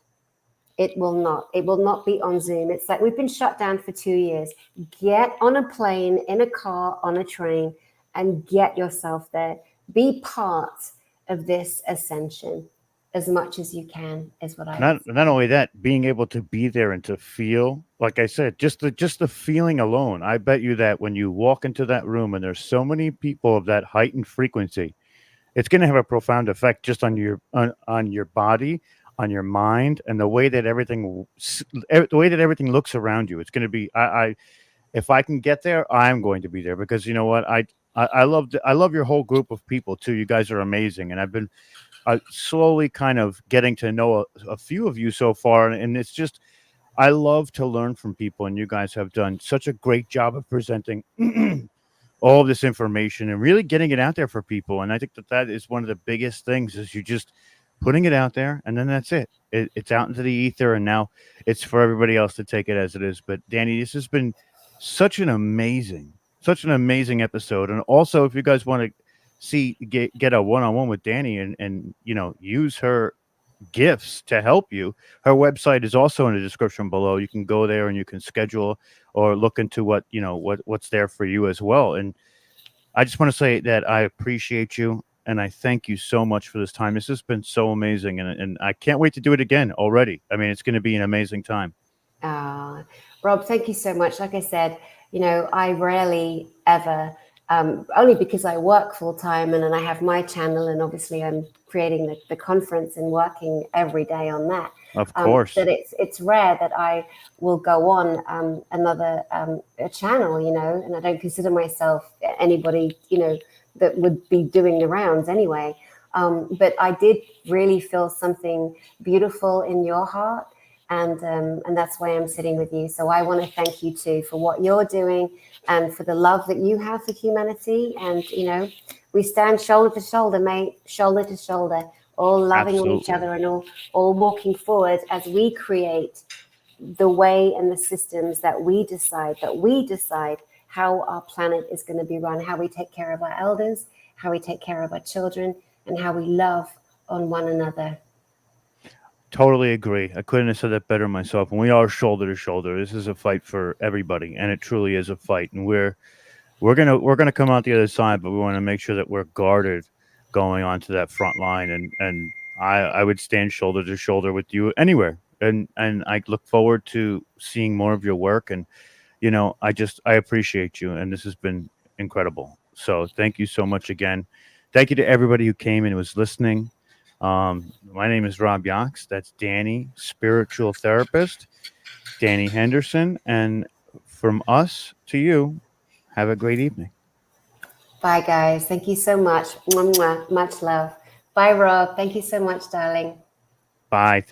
It will not be on Zoom. It's like we've been shut down for 2 years. Get on a plane, in a car, on a train, and get yourself there. Be part of this ascension as much as you can, is what I would say. Not only that, being able to be there and to feel, like I said, just the feeling alone. I bet you that when you walk into that room and there's so many people of that heightened frequency, it's going to have a profound effect just on your body, on your mind, and the way that everything looks around you. It's going to be, if I can get there, I'm going to be there, because you know what, I love your whole group of people too. You guys are amazing, and I've been slowly kind of getting to know a few of you so far, and it's just I love to learn from people, and you guys have done such a great job of presenting all of this information and really getting it out there for people. And I think that is one of the biggest things is you just putting it out there, and then that's it. It's out into the ether, and now it's for everybody else to take it as it is. But Dani, this has been such an amazing episode. And also, if you guys want to get a one-on-one with Dani and use her gifts to help you, her website is also in the description below. You can go there and you can schedule or look into what's there for you as well. And I just want to say that I appreciate you and I thank you so much for this time. This has been so amazing, and I can't wait to do it again already. I mean, it's going to be an amazing time. Rob, thank you so much. Like I said, I rarely ever, only because I work full time and then I have my channel, and obviously I'm creating the conference and working every day on that. Of course. That it's rare that I will go on another a channel, and I don't consider myself anybody, that would be doing the rounds anyway. But I did really feel something beautiful in your heart. And that's why I'm sitting with you. So I want to thank you too for what you're doing and for the love that you have for humanity. And, we stand shoulder to shoulder, mate, shoulder to shoulder, all loving on each other and all walking forward as we create the way and the systems that we decide how our planet is going to be run, how we take care of our elders, how we take care of our children, and how we love on one another. Totally agree. I couldn't have said that better myself. And we are shoulder to shoulder. This is a fight for everybody, and it truly is a fight. And we're gonna come out the other side, but we want to make sure that we're guarded going onto that front line. And I would stand shoulder to shoulder with you anywhere. And I look forward to seeing more of your work. And I appreciate you, and this has been incredible. So thank you so much again. Thank you to everybody who came and was listening. My name is Rob Yox. That's Dani, Spiritual Therapist, Dani Henderson. And from us to you, have a great evening. Bye, guys. Thank you so much. Mwah, mwah. Much love. Bye, Rob. Thank you so much, darling. Bye.